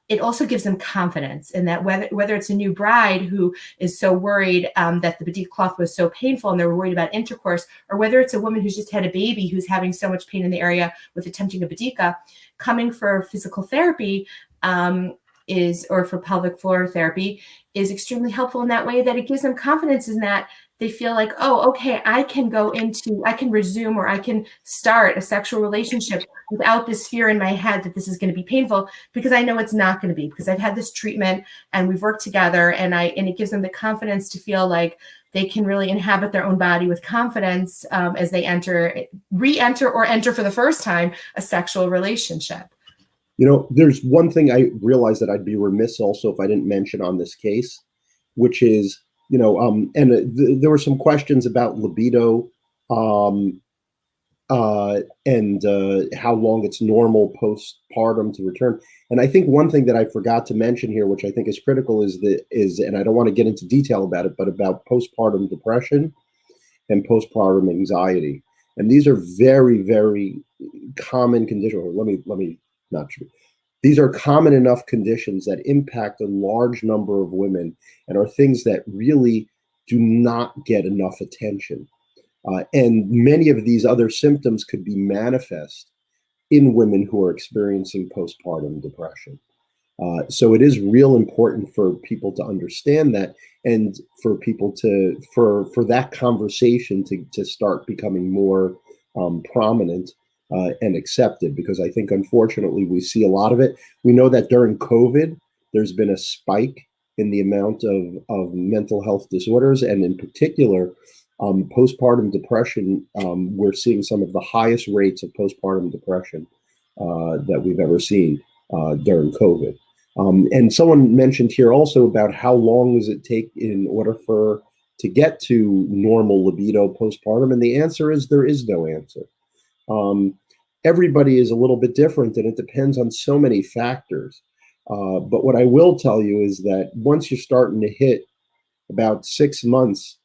it also gives them confidence in that whether it's a new bride who is so worried that the Badika cloth was so painful and they're worried about intercourse, or whether it's a woman who's just had a baby who's having so much pain in the area with attempting a Badika, coming for physical therapy or for pelvic floor therapy is extremely helpful in that way, that it gives them confidence in that they feel like, oh, okay, I can resume, or I can start a sexual relationship without this fear in my head that this is going to be painful, because I know it's not going to be, because I've had this treatment and we've worked together, and it gives them the confidence to feel like they can really inhabit their own body with confidence as they re-enter or enter for the first time a sexual relationship. There's one thing I realized that I'd be remiss also if I didn't mention on this case, which is, there were some questions about libido and how long it's normal postpartum to return. And I think one thing that I forgot to mention here, which I think is critical, is, and I don't want to get into detail about it, but about postpartum depression and postpartum anxiety. And these are very, very common conditions. Let me not true. These are common enough conditions that impact a large number of women and are things that really do not get enough attention. And many of these other symptoms could be manifest in women who are experiencing postpartum depression. So it is real important for people to understand that, and for people for that conversation to start becoming more prominent and accepted, because I think, unfortunately, we see a lot of it. We know that during COVID, there's been a spike in the amount of mental health disorders, and in particular, postpartum depression. We're seeing some of the highest rates of postpartum depression that we've ever seen during COVID. And someone mentioned here also about how long does it take in order to get to normal libido postpartum, and the answer is there is no answer. Everybody is a little bit different, and it depends on so many factors. But what I will tell you is that once you're starting to hit about 6 months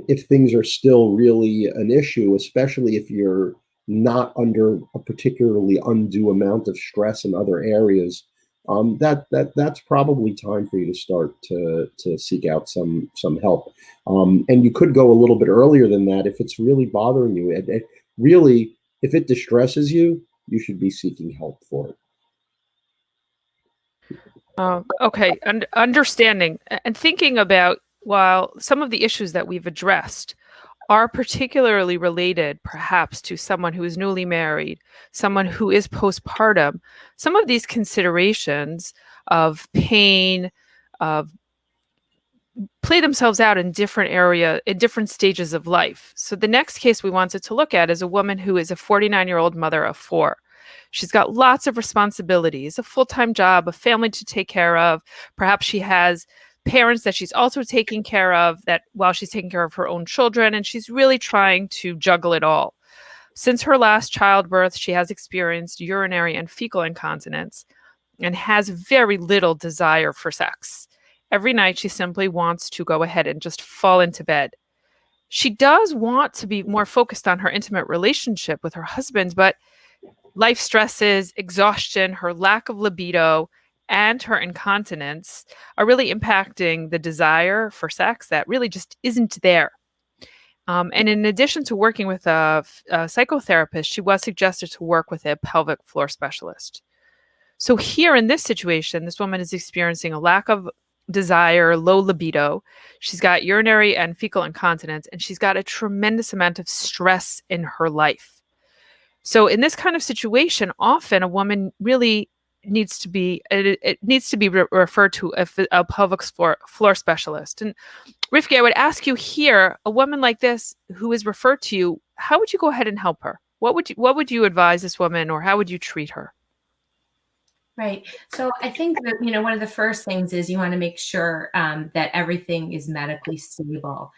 if things are still really an issue, especially if you're not under a particularly undue amount of stress in other areas, that's probably time for you to start to seek out some help. And you could go a little bit earlier than that if it's really bothering you. Really, if it distresses you, you should be seeking help for it. Okay, understanding and thinking about, while some of the issues that we've addressed are particularly related perhaps to someone who is newly married, someone who is postpartum, some of these considerations of pain, of play themselves out in different stages of life. So the next case we wanted to look at is a woman who is a 49-year-old mother of 4. She's got lots of responsibilities, a full-time job, a family to take care of. Perhaps she has parents that she's also taking care of that while she's taking care of her own children, and she's really trying to juggle it all. Since her last childbirth, she has experienced urinary and fecal incontinence and has very little desire for sex. Every night, she simply wants to go ahead and just fall into bed. She does want to be more focused on her intimate relationship with her husband, but life stresses, exhaustion, her lack of libido, and her incontinence are really impacting the desire for sex that really just isn't there. And in addition to working with a psychotherapist, she was suggested to work with a pelvic floor specialist. So here in this situation, this woman is experiencing a lack of desire, low libido. She's got urinary and fecal incontinence, and she's got a tremendous amount of stress in her life. So in this kind of situation, often a woman really needs to be referred to a pelvic floor specialist. And Rifki, I would ask you here, a woman like this who is referred to you, how would you go ahead and help her? What would you advise this woman, or how would you treat her? Right. So I think that, one of the first things is you want to make sure that everything is medically stable.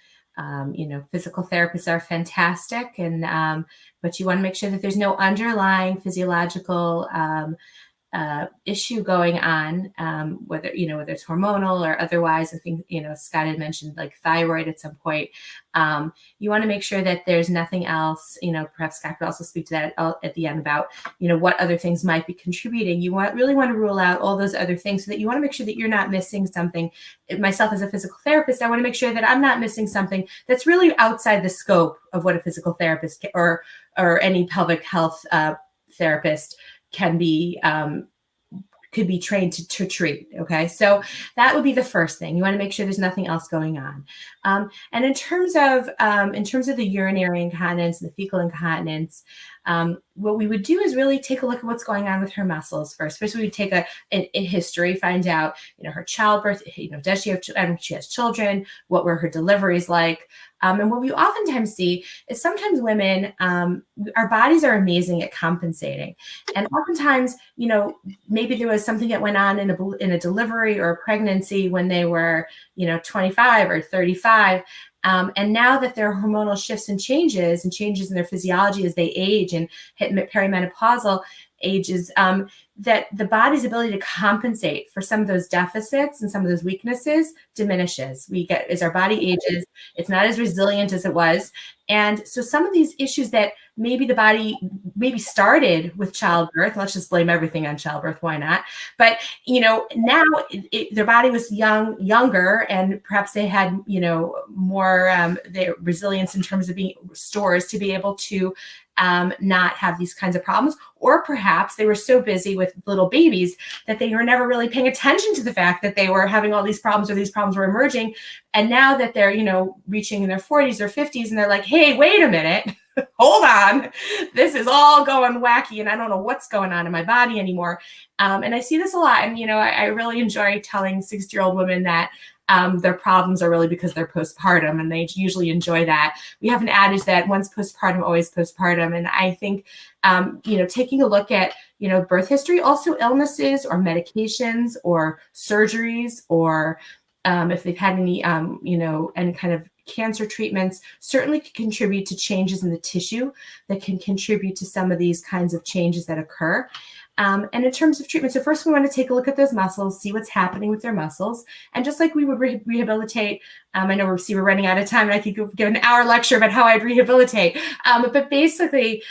Physical therapists are fantastic, but you want to make sure that there's no underlying physiological issue going on, whether it's hormonal or otherwise. I think, Scott had mentioned like thyroid at some point. You want to make sure that there's nothing else, perhaps Scott could also speak to that at the end about, what other things might be contributing. You really want to rule out all those other things so that you want to make sure that you're not missing something. Myself as a physical therapist, I want to make sure that I'm not missing something that's really outside the scope of what a physical therapist or any pelvic health therapist could be trained to treat. Okay. So that would be the first thing. You want to make sure there's nothing else going on. And in terms of the urinary incontinence and the fecal incontinence, what we would do is really take a look at what's going on with her muscles first. First, we would take a history, find out, her childbirth, does she have, she has children, what were her deliveries like? And what we oftentimes see is sometimes women, our bodies are amazing at compensating. And oftentimes, maybe there was something that went on in a delivery or a pregnancy when they were, 25 or 35. And now that there are hormonal shifts and changes in their physiology as they age and hit perimenopausal ages, that the body's ability to compensate for some of those deficits and some of those weaknesses diminishes. As our body ages, it's not as resilient as it was. And so some of these issues that maybe the body started with childbirth, let's just blame everything on childbirth, why not? But, now their body was younger, and perhaps they had, more their resilience in terms of being stores to be able to not have these kinds of problems. Or perhaps they were so busy with little babies that they were never really paying attention to the fact that they were having all these problems, or these problems were emerging. And now that they're, reaching in their 40s or 50s, and they're like, hey, wait a minute, hold on, this is all going wacky and I don't know what's going on in my body anymore. And I see this a lot. And, I really enjoy telling 60-year-old women that their problems are really because they're postpartum, and they usually enjoy that. We have an adage that once postpartum, always postpartum. And I think, taking a look at, birth history, also illnesses or medications or surgeries, or if they've had any, any kind of cancer treatments, certainly can contribute to changes in the tissue that can contribute to some of these kinds of changes that occur. And in terms of treatment, so first we want to take a look at those muscles, see what's happening with their muscles. And just like we would rehabilitate, I know we're running out of time and I could give an hour lecture about how I'd rehabilitate. But basically,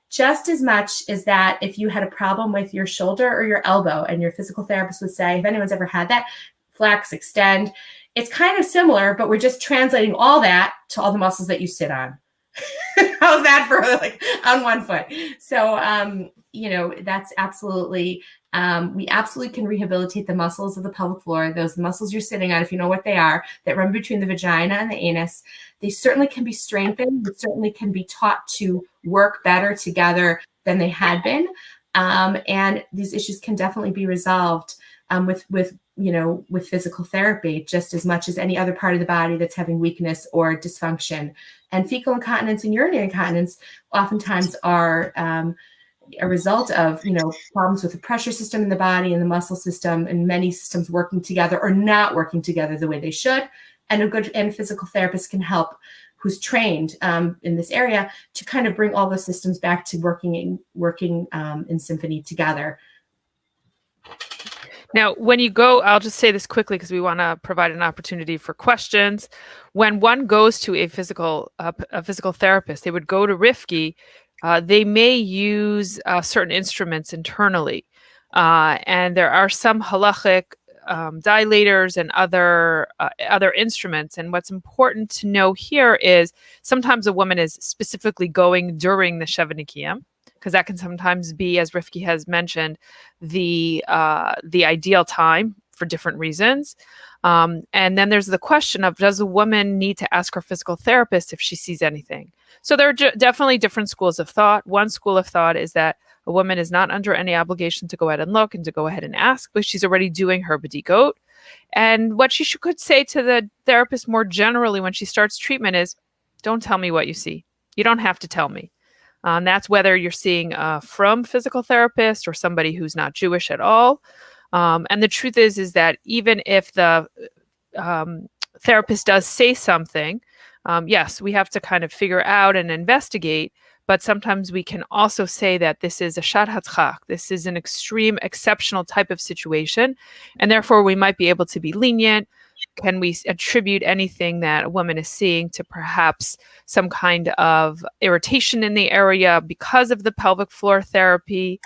just as much as that, if you had a problem with your shoulder or your elbow and your physical therapist would say, if anyone's ever had that, flex, extend, it's kind of similar, but we're just translating all that to all the muscles that you sit on. How's that for like on one foot? So, that's absolutely, we absolutely can rehabilitate the muscles of the pelvic floor, those muscles you're sitting on, if you know what they are, that run between the vagina and the anus. They certainly can be strengthened. They certainly can be taught to work better together than they had been. And these issues can definitely be resolved with physical therapy, just as much as any other part of the body that's having weakness or dysfunction. And fecal incontinence and urinary incontinence oftentimes are a result of, problems with the pressure system in the body and the muscle system, and many systems working together or not working together the way they should. And a good and physical therapist can help, who's trained in this area, to kind of bring all those systems back to working in symphony together. Now, when you go, I'll just say this quickly because we want to provide an opportunity for questions. When one goes to a physical therapist, they would go to Rifki. They may use certain instruments internally, and there are some halachic dilators and other instruments. And what's important to know here is sometimes a woman is specifically going during the Sheva Nikiyim, because that can sometimes be, as Rifki has mentioned, the ideal time for different reasons. And then there's the question of, does a woman need to ask her physical therapist if she sees anything? So there are definitely different schools of thought. One school of thought is that a woman is not under any obligation to go ahead and look and to go ahead and ask, but she's already doing her bedikot. And what she could say to the therapist more generally when she starts treatment is, don't tell me what you see. You don't have to tell me. And that's whether you're seeing from physical therapist or somebody who's not Jewish at all. And the truth is that even if the therapist does say something, yes, we have to kind of figure out and investigate. But sometimes we can also say that this is a shat hatzchak. This is an extreme, exceptional type of situation. And therefore, we might be able to be lenient. Can we attribute anything that a woman is seeing to perhaps some kind of irritation in the area because of the pelvic floor therapy?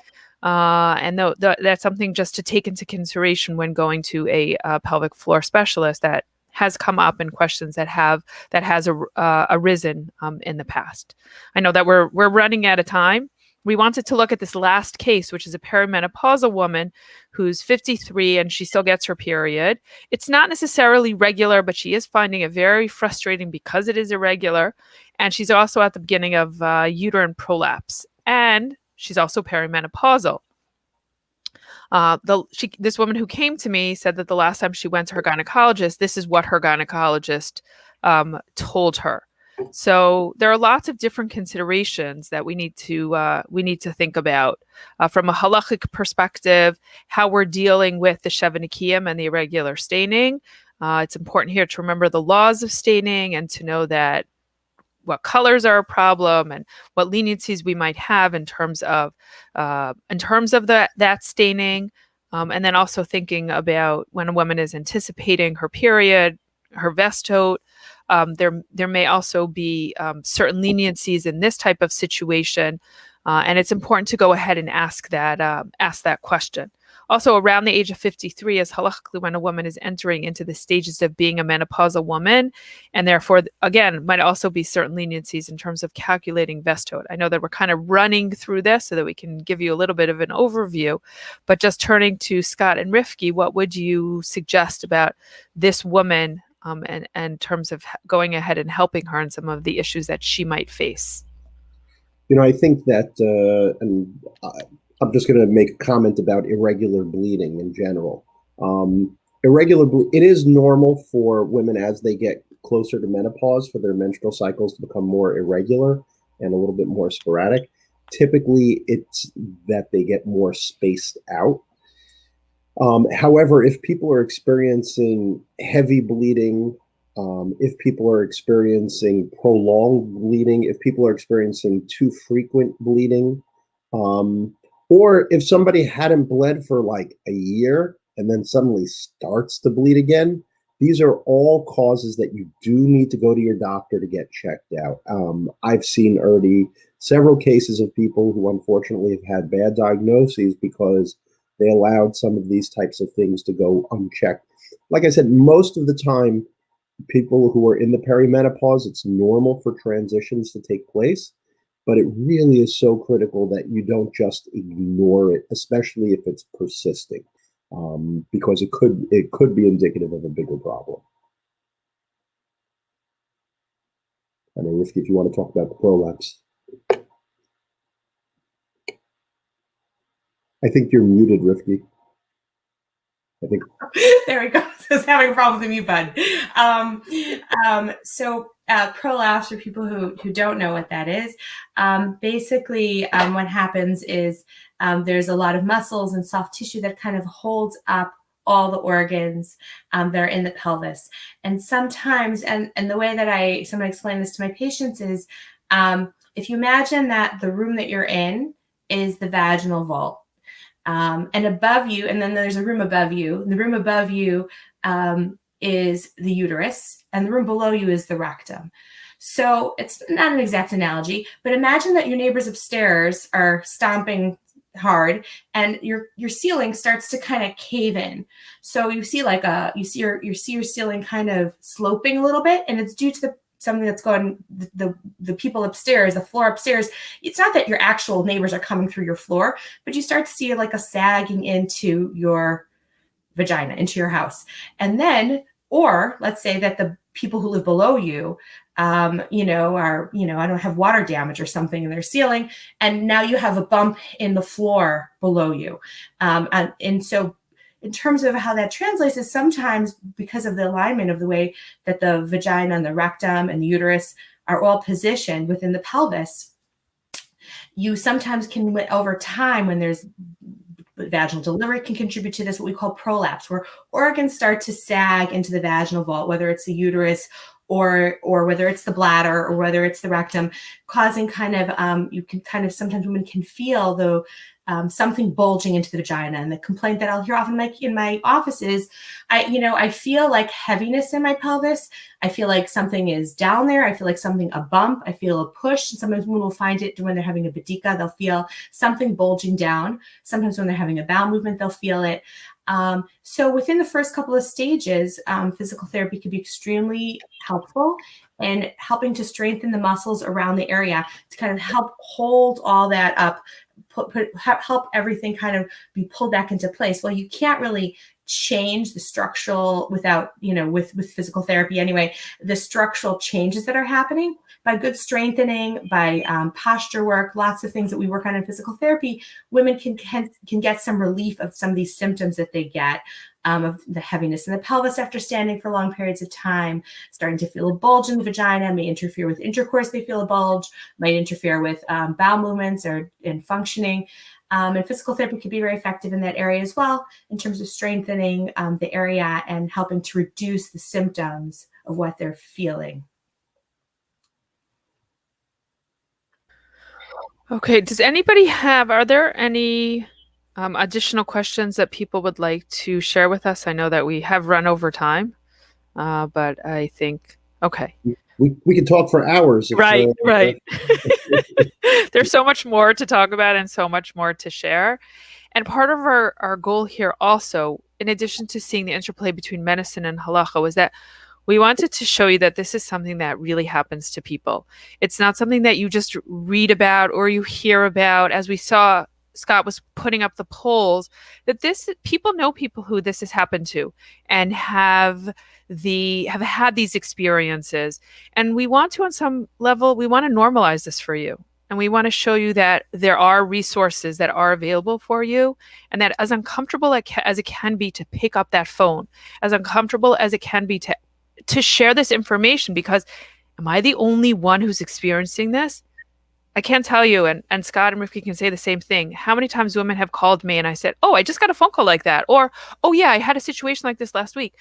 And that's something just to take into consideration when going to a pelvic floor specialist that has come up in questions that has arisen in the past. I know that we're running out of time. We wanted to look at this last case, which is a perimenopausal woman who's 53 and she still gets her period. It's not necessarily regular, but she is finding it very frustrating because it is irregular. And she's also at the beginning of uterine prolapse. And she's also perimenopausal. This woman who came to me said that the last time she went to her gynecologist, this is what her gynecologist told her. So there are lots of different considerations that we need to think about from a halachic perspective, how we're dealing with the Sheva Nikiyim and the irregular staining. It's important here to remember the laws of staining and to know that what colors are a problem and what leniencies we might have in terms of that staining, and then also thinking about when a woman is anticipating her period, her vestot. There may also be certain leniencies in this type of situation, and it's important to go ahead and ask that question. Also, around the age of 53 is halachically when a woman is entering into the stages of being a menopausal woman, and therefore, again, might also be certain leniencies in terms of calculating vestot. I know that we're kind of running through this so that we can give you a little bit of an overview, but just turning to Scott and Rifki, what would you suggest about this woman and in terms of going ahead and helping her in some of the issues that she might face? I think that, and I'm just going to make a comment about irregular bleeding in general. It is normal for women as they get closer to menopause for their menstrual cycles to become more irregular and a little bit more sporadic. Typically, it's that they get more spaced out. However, if people are experiencing heavy bleeding, if people are experiencing prolonged bleeding, if people are experiencing too frequent bleeding, Or if somebody hadn't bled for like a year and then suddenly starts to bleed again, these are all causes that you do need to go to your doctor to get checked out. I've seen already several cases of people who unfortunately have had bad diagnoses because they allowed some of these types of things to go unchecked. Like I said, most of the time, people who are in the perimenopause, it's normal for transitions to take place, but it really is so critical that you don't just ignore it, especially if it's persisting, because it could be indicative of a bigger problem. I mean, if you want to talk about the prolapse, I think you're muted, Rifki. I think there we go. I was having a problem with the mute button. So prolapse, for people who don't know what that is, basically what happens is there's a lot of muscles and soft tissue that kind of holds up all the organs that are in the pelvis. And sometimes, and the way that I sometimes explain this to my patients is, if you imagine that the room that you're in is the vaginal vault, and above you, and then there's a room above you. The room above you is the uterus, and the room below you is the rectum. So it's not an exact analogy, but imagine that your neighbors upstairs are stomping hard, and your ceiling starts to kind of cave in. So you see your ceiling kind of sloping a little bit, and it's due to something that's going, the people upstairs, the floor upstairs. It's not that your actual neighbors are coming through your floor, but you start to see like a sagging into your vagina, into your house. And then, or let's say that the people who live below you, I don't have water damage or something in their ceiling, and now you have a bump in the floor below you. And so in terms of how that translates is sometimes because of the alignment of the way that the vagina and the rectum and the uterus are all positioned within the pelvis, you sometimes can, over time, when there's vaginal delivery, can contribute to this, what we call prolapse, where organs start to sag into the vaginal vault, whether it's the uterus or whether it's the bladder or whether it's the rectum, causing kind of, you can kind of, sometimes women can feel the something bulging into the vagina. And the complaint that I'll hear often in my office is, I feel like heaviness in my pelvis. I feel like something is down there. I feel like a bump. I feel a push. And sometimes women will find it when they're having a badika, they'll feel something bulging down. Sometimes when they're having a bowel movement, they'll feel it. So within the first couple of stages, physical therapy can be extremely helpful in helping to strengthen the muscles around the area to kind of help hold all that up, help everything kind of be pulled back into place. Well, you can't really change the structural without, with physical therapy anyway, the structural changes that are happening by good strengthening, by posture work, lots of things that we work on in physical therapy. Women can get some relief of some of these symptoms that they get, of the heaviness in the pelvis after standing for long periods of time, starting to feel a bulge in the vagina, may interfere with intercourse. They feel a bulge, might interfere with bowel movements or in functioning. And physical therapy can be very effective in that area as well, in terms of strengthening the area and helping to reduce the symptoms of what they're feeling. Okay. Does anybody are there any additional questions that people would like to share with us? I know that we have run over time, but I think, okay. We could talk for hours. Right. There's so much more to talk about and so much more to share. And part of our goal here also, in addition to seeing the interplay between medicine and halacha, was that we wanted to show you that this is something that really happens to people. It's not something that you just read about or you hear about. As we saw, Scott was putting up the polls, that people know people who this has happened to and have had these experiences. And we want to, on some level, we want to normalize this for you. And we want to show you that there are resources that are available for you, and that as uncomfortable as it can be to pick up that phone, as uncomfortable as it can be to share this information, because am I the only one who's experiencing this? I can't tell you, and Scott and Rifki can say the same thing, how many times women have called me and I said, oh, I just got a phone call like that. Or, oh yeah, I had a situation like this last week.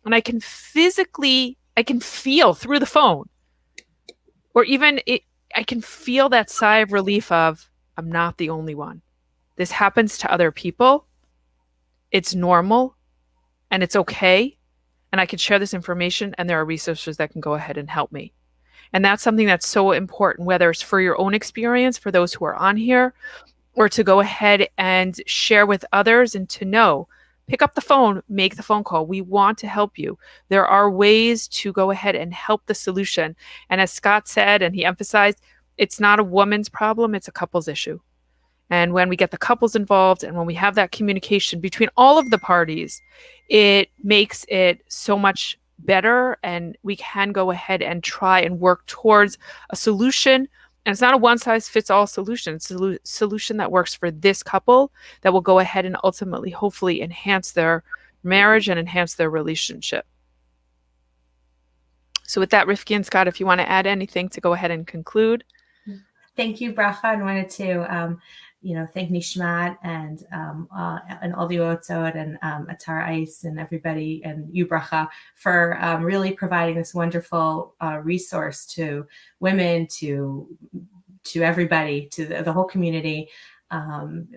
And I can feel through the phone, or even I can feel that sigh of relief of, I'm not the only one. This happens to other people. It's normal and it's okay. And I can share this information and there are resources that can go ahead and help me. And that's something that's so important, whether it's for your own experience, for those who are on here, or to go ahead and share with others and to know, pick up the phone, make the phone call. We want to help you. There are ways to go ahead and help the solution. And as Scott said, and he emphasized, it's not a woman's problem, it's a couple's issue. And when we get the couples involved and when we have that communication between all of the parties, it makes it so much better, and we can go ahead and try and work towards a solution. And it's not a one-size-fits-all solution. It's a solution that works for this couple that will go ahead and ultimately, hopefully, enhance their marriage and enhance their relationship. So with that, Rifki and Scott, if you want to add anything to go ahead and conclude. Thank you, Bracha. I wanted to thank Nishmat and all the Yotzot and Atar Ice and everybody and you, Bracha, for really providing this wonderful resource to women, to everybody, to the whole community,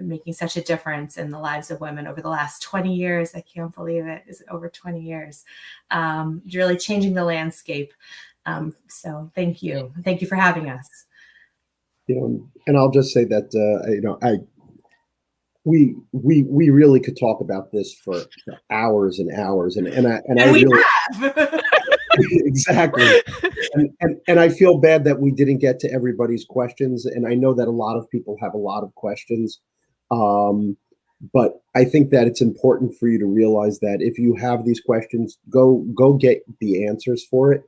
making such a difference in the lives of women over the last 20 years. I can't believe it. It's over 20 years. Really changing the landscape. So thank you. Thank you for having us. And I'll just say that we really could talk about this for hours and hours, and I really have. Exactly, and I feel bad that we didn't get to everybody's questions, and I know that a lot of people have a lot of questions, but I think that it's important for you to realize that if you have these questions, go get the answers for it.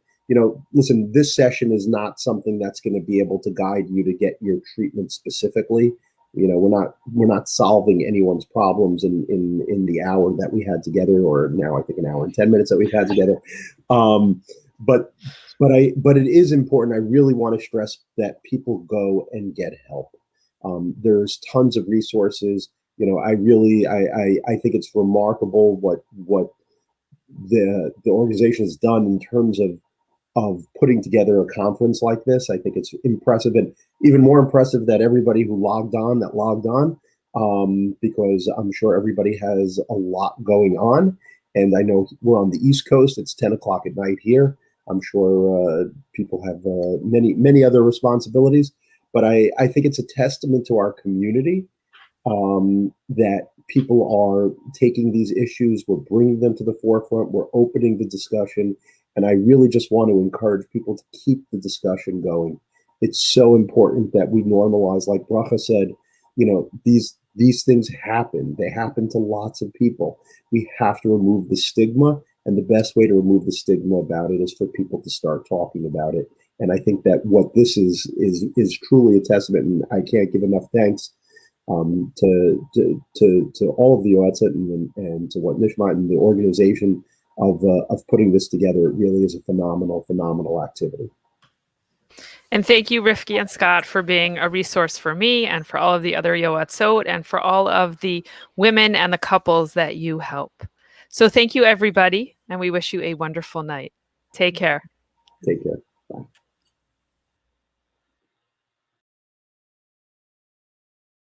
Listen, this session is not something that's going to be able to guide you to get your treatment specifically. We're not solving anyone's problems in the hour that we had together, or now I think an hour and 10 minutes that we've had together. But it is important. I really want to stress that people go and get help. There's tons of resources. I think it's remarkable what the organization has done in terms of putting together a conference like this. I think it's impressive, and even more impressive that everybody who logged on, because I'm sure everybody has a lot going on. And I know we're on the East Coast. It's 10 o'clock at night here. I'm sure people have many other responsibilities, but I think it's a testament to our community that people are taking these issues, we're bringing them to the forefront, we're opening the discussion. And I really just want to encourage people to keep the discussion going. It's so important that we normalize, like Bracha said, these things happen. They happen to lots of people. We have to remove the stigma. And the best way to remove the stigma about it is for people to start talking about it. And I think that what this is truly a testament. And I can't give enough thanks to all of the Yoetzet and to what Nishmat and the organization of putting this together. It really is a phenomenal activity. And thank you, Rifki and Scott, for being a resource for me and for all of the other Yoetzot and for all of the women and the couples that you help. So thank you, everybody, and we wish you a wonderful night. Take care. Take care.